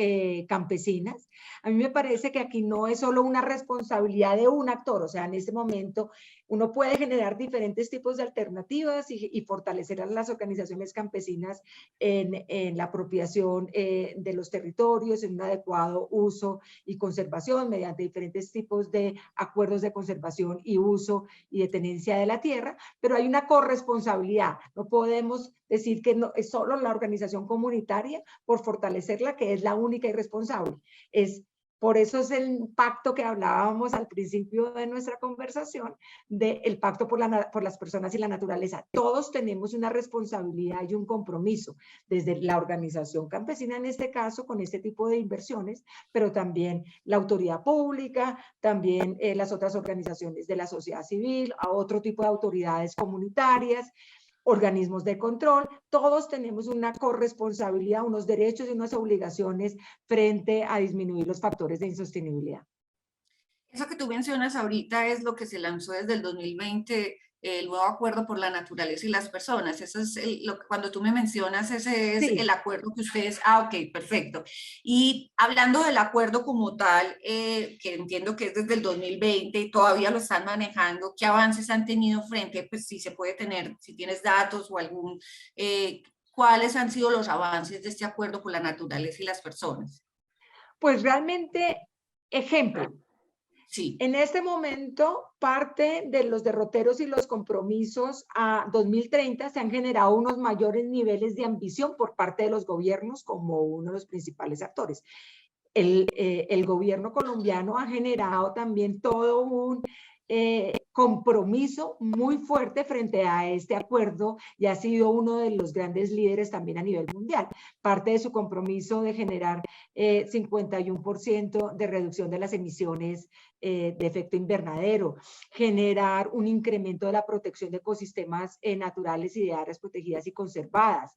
campesinas. A mí me parece que aquí no es solo una responsabilidad de un actor, o sea, en este momento uno puede generar diferentes tipos de alternativas y fortalecer a las organizaciones campesinas en la apropiación de los territorios, en un adecuado uso y conservación mediante diferentes tipos de acuerdos de conservación y uso y de tenencia de la tierra, pero hay una corresponsabilidad. No podemos decir que no, es solo la organización comunitaria por fortalecerla que es la única y responsable. Es Por eso es el pacto que hablábamos al principio de nuestra conversación, del pacto por las personas y la naturaleza. Todos tenemos una responsabilidad y un compromiso, desde la organización campesina en este caso, con este tipo de inversiones, pero también la autoridad pública, también las otras organizaciones de la sociedad civil, a otro tipo de autoridades comunitarias, organismos de control. Todos tenemos una corresponsabilidad, unos derechos y unas obligaciones frente a disminuir los factores de insostenibilidad. Eso que tú mencionas ahorita es lo que se lanzó desde el 2020, el nuevo acuerdo por la naturaleza y las personas. Eso es cuando tú me mencionas, ese es el acuerdo que ustedes, ok, perfecto. Y hablando del acuerdo como tal, que entiendo que es desde el 2020 y todavía lo están manejando, ¿qué avances han tenido frente? Pues si se puede tener, si tienes datos o algún, ¿cuáles han sido los avances de este acuerdo por la naturaleza y las personas? Pues realmente, ejemplo. Sí. En este momento, parte de los derroteros y los compromisos a 2030 se han generado unos mayores niveles de ambición por parte de los gobiernos como uno de los principales actores. El gobierno colombiano ha generado también todo un compromiso muy fuerte frente a este acuerdo y ha sido uno de los grandes líderes también a nivel mundial. Parte de su compromiso de generar 51% de reducción de las emisiones de efecto invernadero, generar un incremento de la protección de ecosistemas naturales y de áreas protegidas y conservadas.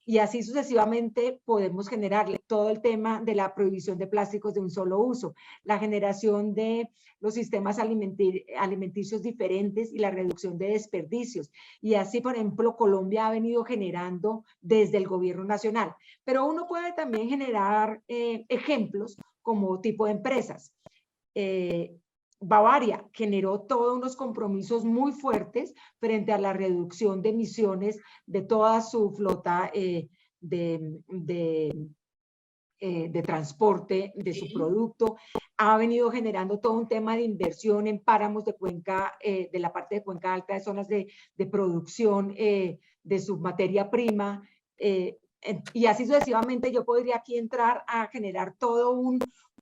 Y así sucesivamente podemos generarle todo el tema de la prohibición de plásticos de un solo uso, la generación de los sistemas alimenticios diferentes y la reducción de desperdicios. Y así, por ejemplo, Colombia ha venido generando desde el gobierno nacional. Pero uno puede también generar ejemplos como tipo de empresas. Bavaria generó todos unos compromisos muy fuertes frente a la reducción de emisiones de toda su flota de transporte de su producto. Ha venido generando todo un tema de inversión en páramos de cuenca, de la parte de cuenca alta, de zonas de producción de su materia prima. Y así sucesivamente yo podría aquí entrar a generar todo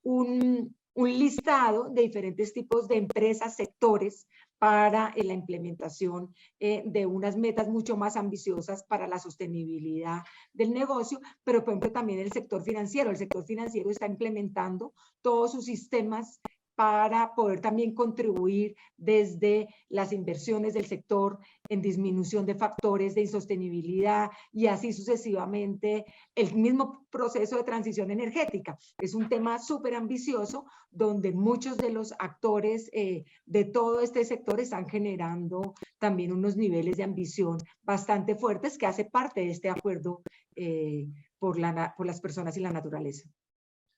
un listado de diferentes tipos de empresas, sectores, para la implementación de unas metas mucho más ambiciosas para la sostenibilidad del negocio, pero por ejemplo también el sector financiero. El sector financiero está implementando todos sus sistemas para poder también contribuir desde las inversiones del sector en disminución de factores de insostenibilidad y así sucesivamente el mismo proceso de transición energética. Es un tema súper ambicioso donde muchos de los actores de todo este sector están generando también unos niveles de ambición bastante fuertes que hace parte de este acuerdo por las personas y la naturaleza.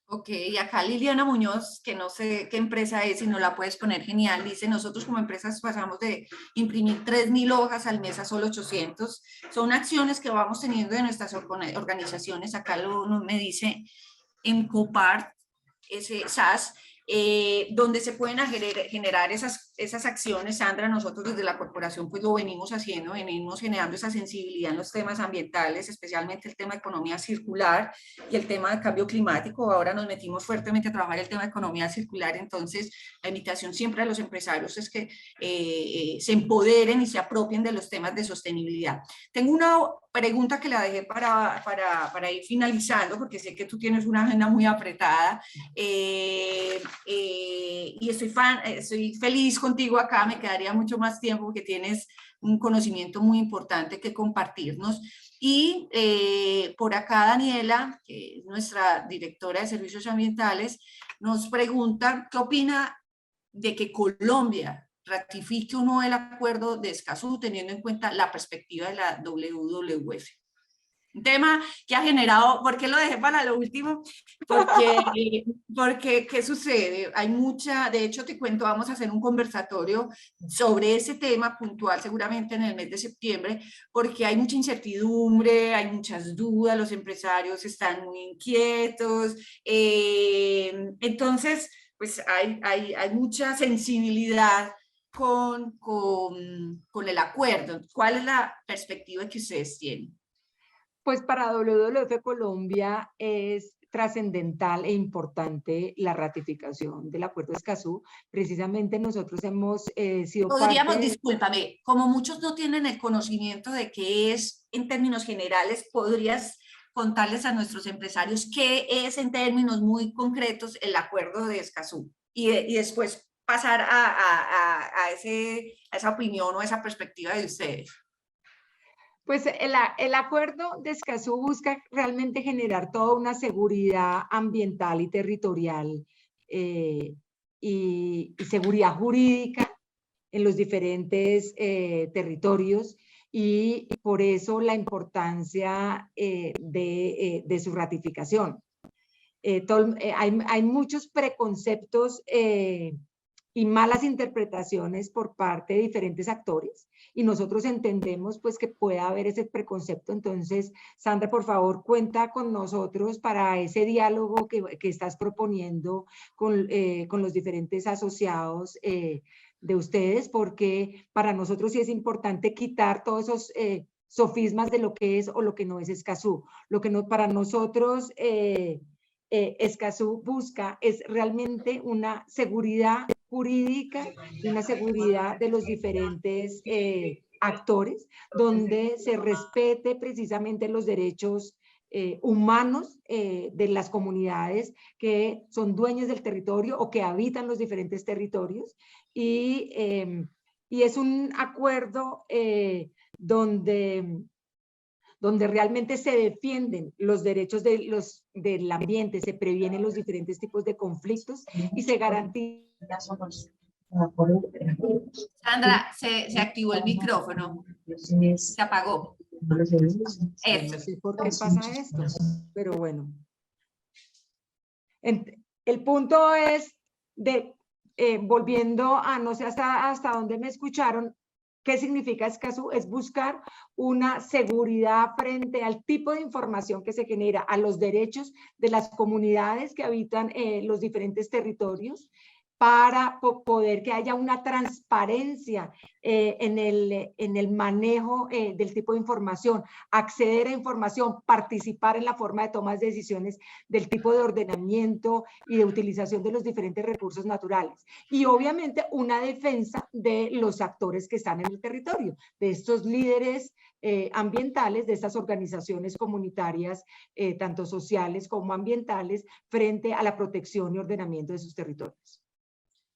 Ok, y acá Liliana Muñoz, que no sé qué empresa es, si no la puedes poner genial, dice, nosotros como empresas pasamos de imprimir 3.000 hojas al mes a solo 800. Son acciones que vamos teniendo de nuestras organizaciones. Acá me dice en Copart, ese SAS, donde se pueden generar esas acciones. Sandra, nosotros desde la corporación pues lo venimos haciendo, venimos generando esa sensibilidad en los temas ambientales, especialmente el tema de economía circular y el tema de cambio climático. Ahora nos metimos fuertemente a trabajar el tema de economía circular, entonces la invitación siempre a los empresarios es que se empoderen y se apropien de los temas de sostenibilidad. Tengo una pregunta que la dejé para ir finalizando, porque sé que tú tienes una agenda muy apretada, y estoy feliz contigo acá, me quedaría mucho más tiempo porque tienes un conocimiento muy importante que compartirnos. Y por acá Daniela, que es nuestra directora de servicios ambientales, nos pregunta, ¿qué opina de que Colombia ratifique o no el acuerdo de Escazú teniendo en cuenta la perspectiva de la WWF? Un tema que ha generado, ¿por qué lo dejé para lo último? Porque ¿qué sucede? Hay mucha, de hecho te cuento, vamos a hacer un conversatorio sobre ese tema puntual seguramente en el mes de septiembre, porque hay mucha incertidumbre, hay muchas dudas, los empresarios están muy inquietos, entonces pues hay mucha sensibilidad con el acuerdo. ¿Cuál es la perspectiva que ustedes tienen? Pues para WWF Colombia trascendental e importante la ratificación del Acuerdo de Escazú. Precisamente nosotros hemos sido Podríamos, parte... discúlpame, como muchos no tienen el conocimiento de qué es en términos generales, ¿podrías contarles a nuestros empresarios qué es en términos muy concretos el Acuerdo de Escazú? Y después pasar a esa opinión o a esa perspectiva de ustedes. Pues el Acuerdo de Escazú busca realmente generar toda una seguridad ambiental y territorial y seguridad jurídica en los diferentes territorios, y por eso la importancia de su ratificación. Hay muchos preconceptos y malas interpretaciones por parte de diferentes actores, y nosotros entendemos pues que puede haber ese preconcepto. Entonces, Sandra, por favor, cuenta con nosotros para ese diálogo que estás proponiendo con los diferentes asociados de ustedes, porque para nosotros sí es importante quitar todos esos sofismas de lo que es o lo que no es Escazú. Lo que no, para nosotros Escazú busca es realmente una seguridad jurídica y una seguridad de los diferentes actores, donde se respete precisamente los derechos humanos de las comunidades que son dueñas del territorio o que habitan los diferentes territorios, y es un acuerdo donde realmente se defienden los derechos del ambiente, se previenen los diferentes tipos de conflictos y se garantiza. Sandra, se activó el micrófono, se apagó. No sé por qué pasa esto, pero bueno. El punto es volviendo a, no sé hasta dónde me escucharon, ¿qué significa Escazú? Es buscar una seguridad frente al tipo de información que se genera, a los derechos de las comunidades que habitan los diferentes territorios, para poder que haya una transparencia en el manejo del tipo de información, acceder a información, participar en la forma de toma de decisiones del tipo de ordenamiento y de utilización de los diferentes recursos naturales. Y obviamente una defensa de los actores que están en el territorio, de estos líderes ambientales, de estas organizaciones comunitarias, tanto sociales como ambientales, frente a la protección y ordenamiento de sus territorios.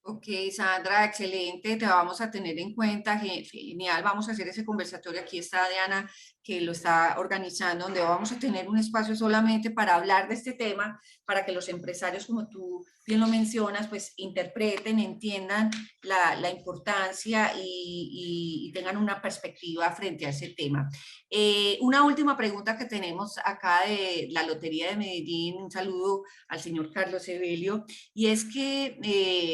Ok, Sandra, excelente, te vamos a tener en cuenta, genial, vamos a hacer ese conversatorio. Aquí está Diana, que lo está organizando, donde vamos a tener un espacio solamente para hablar de este tema, para que los empresarios, como tú bien lo mencionas, pues interpreten, entiendan la importancia y tengan una perspectiva frente a ese tema. Una última pregunta que tenemos acá de la Lotería de Medellín, un saludo al señor Carlos Evelio, y es que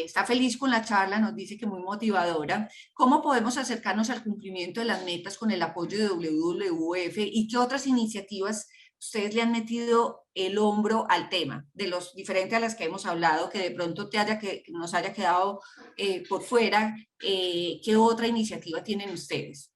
está feliz con la charla, nos dice que muy motivadora. ¿Cómo podemos acercarnos al cumplimiento de las metas con el apoyo de WWF, y qué otras iniciativas ustedes le han metido el hombro al tema, de los diferentes a las que hemos hablado, que de pronto nos haya quedado por fuera? ¿Qué otra iniciativa tienen ustedes?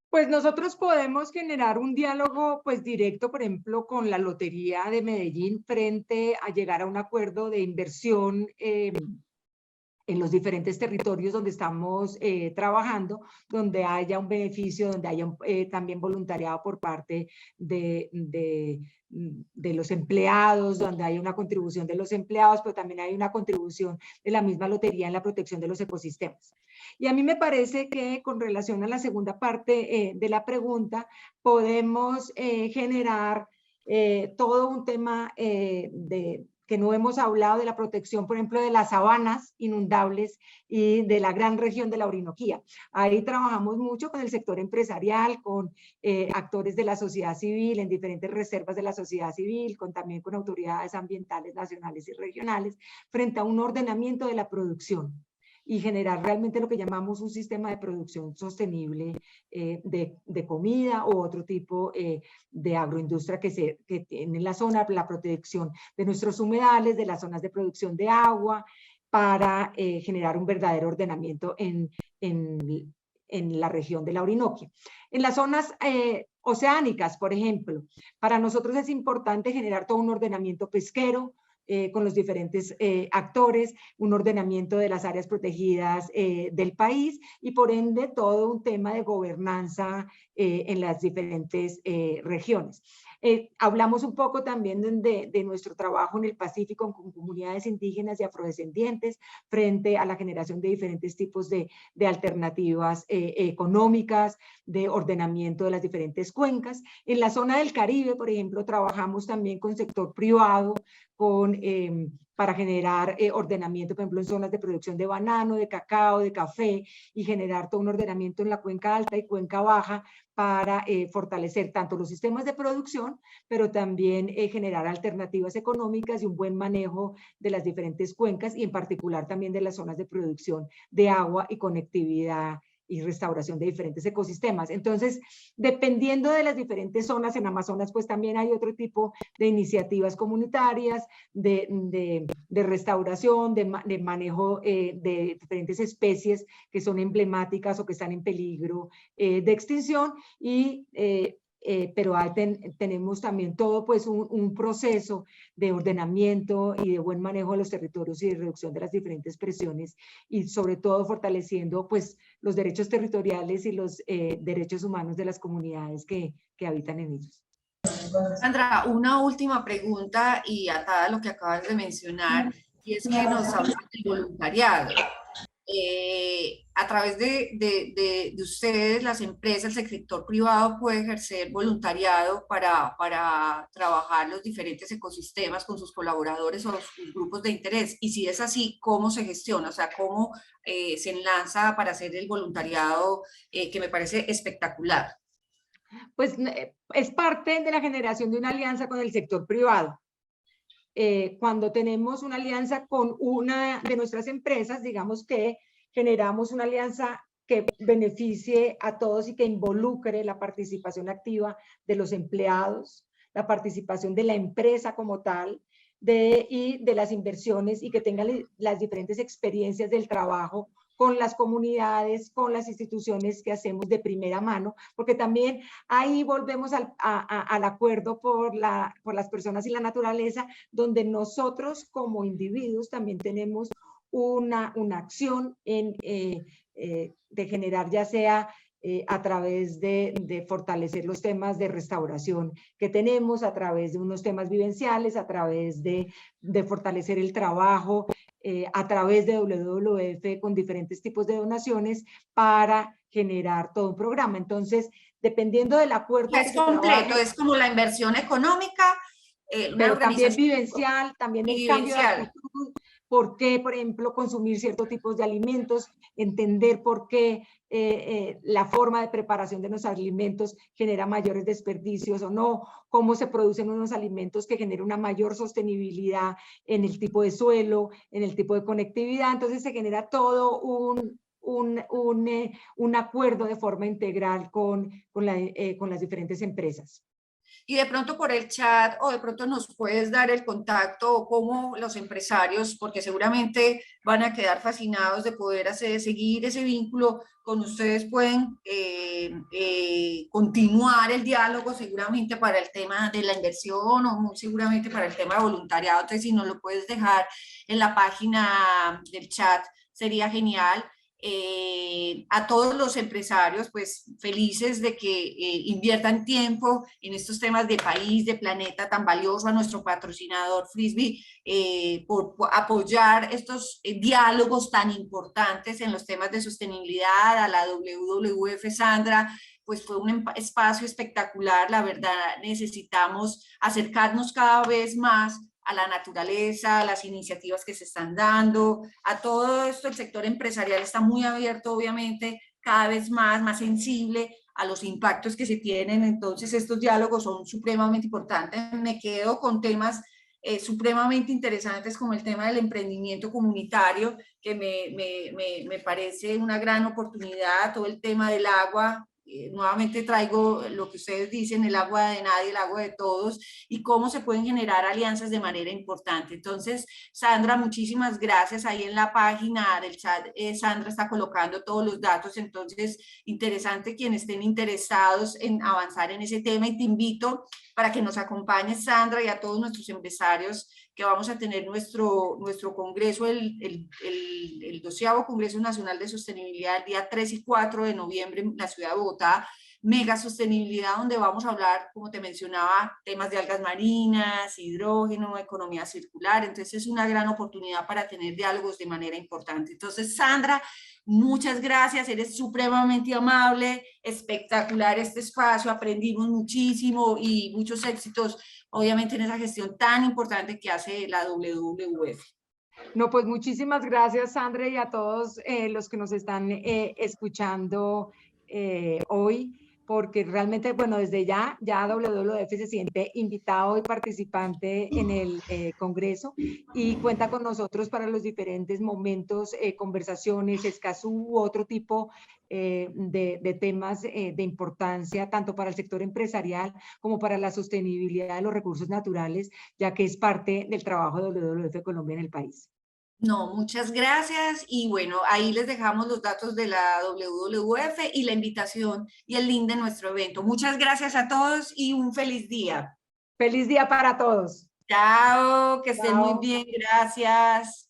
Pues nosotros podemos generar un diálogo pues directo, por ejemplo, con la Lotería de Medellín, frente a llegar a un acuerdo de inversión en los diferentes territorios donde estamos trabajando, donde haya un beneficio, donde haya también voluntariado por parte de los empleados, donde hay una contribución de los empleados, pero también hay una contribución de la misma lotería en la protección de los ecosistemas. Y a mí me parece que con relación a la segunda parte de la pregunta, podemos generar todo un tema que no hemos hablado, de la protección, por ejemplo, de las sabanas inundables y de la gran región de la Orinoquía. Ahí trabajamos mucho con el sector empresarial, con actores de la sociedad civil, en diferentes reservas de la sociedad civil, también con autoridades ambientales nacionales y regionales, frente a un ordenamiento de la producción y generar realmente lo que llamamos un sistema de producción sostenible de comida u otro tipo de agroindustria que tiene en la zona, la protección de nuestros humedales, de las zonas de producción de agua, para generar un verdadero ordenamiento en en la región de la Orinoquia. En las zonas oceánicas, por ejemplo, para nosotros es importante generar todo un ordenamiento pesquero, con los diferentes actores, un ordenamiento de las áreas protegidas del país y por ende todo un tema de gobernanza en las diferentes regiones. Hablamos un poco también de nuestro trabajo en el Pacífico con comunidades indígenas y afrodescendientes frente a la generación de diferentes tipos de alternativas económicas, de ordenamiento de las diferentes cuencas. En la zona del Caribe, por ejemplo, trabajamos también con sector privado, para generar ordenamiento, por ejemplo, en zonas de producción de banano, de cacao, de café, y generar todo un ordenamiento en la cuenca alta y cuenca baja para fortalecer tanto los sistemas de producción, pero también generar alternativas económicas y un buen manejo de las diferentes cuencas y en particular también de las zonas de producción de agua y conectividad y restauración de diferentes ecosistemas. Entonces, dependiendo de las diferentes zonas, en Amazonas pues también hay otro tipo de iniciativas comunitarias, de restauración, de manejo de diferentes especies que son emblemáticas o que están en peligro de extinción y pero tenemos también todo pues un proceso de ordenamiento y de buen manejo de los territorios y de reducción de las diferentes presiones y sobre todo fortaleciendo pues los derechos territoriales y los derechos humanos de las comunidades que habitan en ellos. Sandra, una última pregunta y atada a lo que acabas de mencionar, y es que nos hablas del voluntariado. A través de ustedes, las empresas, el sector privado puede ejercer voluntariado para trabajar los diferentes ecosistemas con sus colaboradores o sus grupos de interés. Y si es así, ¿cómo se gestiona? O sea, ¿cómo se enlaza para hacer el voluntariado que me parece espectacular? Pues es parte de la generación de una alianza con el sector privado. Cuando tenemos una alianza con una de nuestras empresas, digamos que generamos una alianza que beneficie a todos y que involucre la participación activa de los empleados, la participación de la empresa como tal, y de las inversiones y que tengan las diferentes experiencias del trabajo con las comunidades, con las instituciones que hacemos de primera mano, porque también ahí volvemos al acuerdo por las personas y la naturaleza, donde nosotros como individuos también tenemos una acción de generar ya sea a través de fortalecer los temas de restauración que tenemos, a través de unos temas vivenciales, a través de fortalecer el trabajo, a través de WWF con diferentes tipos de donaciones para generar todo un programa. Entonces, dependiendo del acuerdo Es completo, es como la inversión económica, pero también vivencial, también el cambio de actitud, por qué, por ejemplo, consumir ciertos tipos de alimentos, entender por qué la forma de preparación de los alimentos genera mayores desperdicios o no, cómo se producen unos alimentos que generan una mayor sostenibilidad en el tipo de suelo, en el tipo de conectividad. Entonces se genera todo un acuerdo de forma integral con las diferentes empresas. Y de pronto por el chat o de pronto nos puedes dar el contacto o cómo los empresarios, porque seguramente van a quedar fascinados de poder seguir ese vínculo con ustedes, pueden continuar el diálogo seguramente para el tema de la inversión o muy seguramente para el tema de voluntariado. Entonces, si nos lo puedes dejar en la página del chat, sería genial. A todos los empresarios, pues felices de que inviertan tiempo en estos temas de país, de planeta tan valioso, a nuestro patrocinador Frisbee, por apoyar estos diálogos tan importantes en los temas de sostenibilidad, a la WWF Sandra, pues fue un espacio espectacular, la verdad necesitamos acercarnos cada vez más a la naturaleza, a las iniciativas que se están dando, a todo esto. El sector empresarial está muy abierto, obviamente, cada vez más sensible a los impactos que se tienen. Entonces, estos diálogos son supremamente importantes. Me quedo con temas supremamente interesantes como el tema del emprendimiento comunitario, que me parece una gran oportunidad, todo el tema del agua, nuevamente traigo lo que ustedes dicen, el agua de nadie, el agua de todos, y cómo se pueden generar alianzas de manera importante. Entonces, Sandra, muchísimas gracias. Ahí en la página del chat, Sandra está colocando todos los datos, entonces, interesante quienes estén interesados en avanzar en ese tema, y te invito para que nos acompañes, Sandra, y a todos nuestros empresarios, que vamos a tener nuestro congreso, el 12º Congreso Nacional de Sostenibilidad, el día 3 y 4 de noviembre en la ciudad de Bogotá, mega sostenibilidad, donde vamos a hablar, como te mencionaba, temas de algas marinas, hidrógeno, economía circular. Entonces es una gran oportunidad para tener diálogos de manera importante. Entonces, Sandra, muchas gracias, eres supremamente amable, espectacular este espacio, aprendimos muchísimo y muchos éxitos, obviamente, en esa gestión tan importante que hace la WWF. No, pues muchísimas gracias, Sandra, y a todos los que nos están escuchando hoy, porque realmente, bueno, desde ya WWF se siente invitado y participante en el Congreso, y cuenta con nosotros para los diferentes momentos, conversaciones, Escazú u otro tipo de temas de importancia, tanto para el sector empresarial como para la sostenibilidad de los recursos naturales, ya que es parte del trabajo de WWF Colombia en el país. No, muchas gracias, y bueno, ahí les dejamos los datos de la WWF y la invitación y el link de nuestro evento. Muchas gracias a todos y un feliz día. Feliz día para todos. Chao, que estén muy Chao. bien, gracias.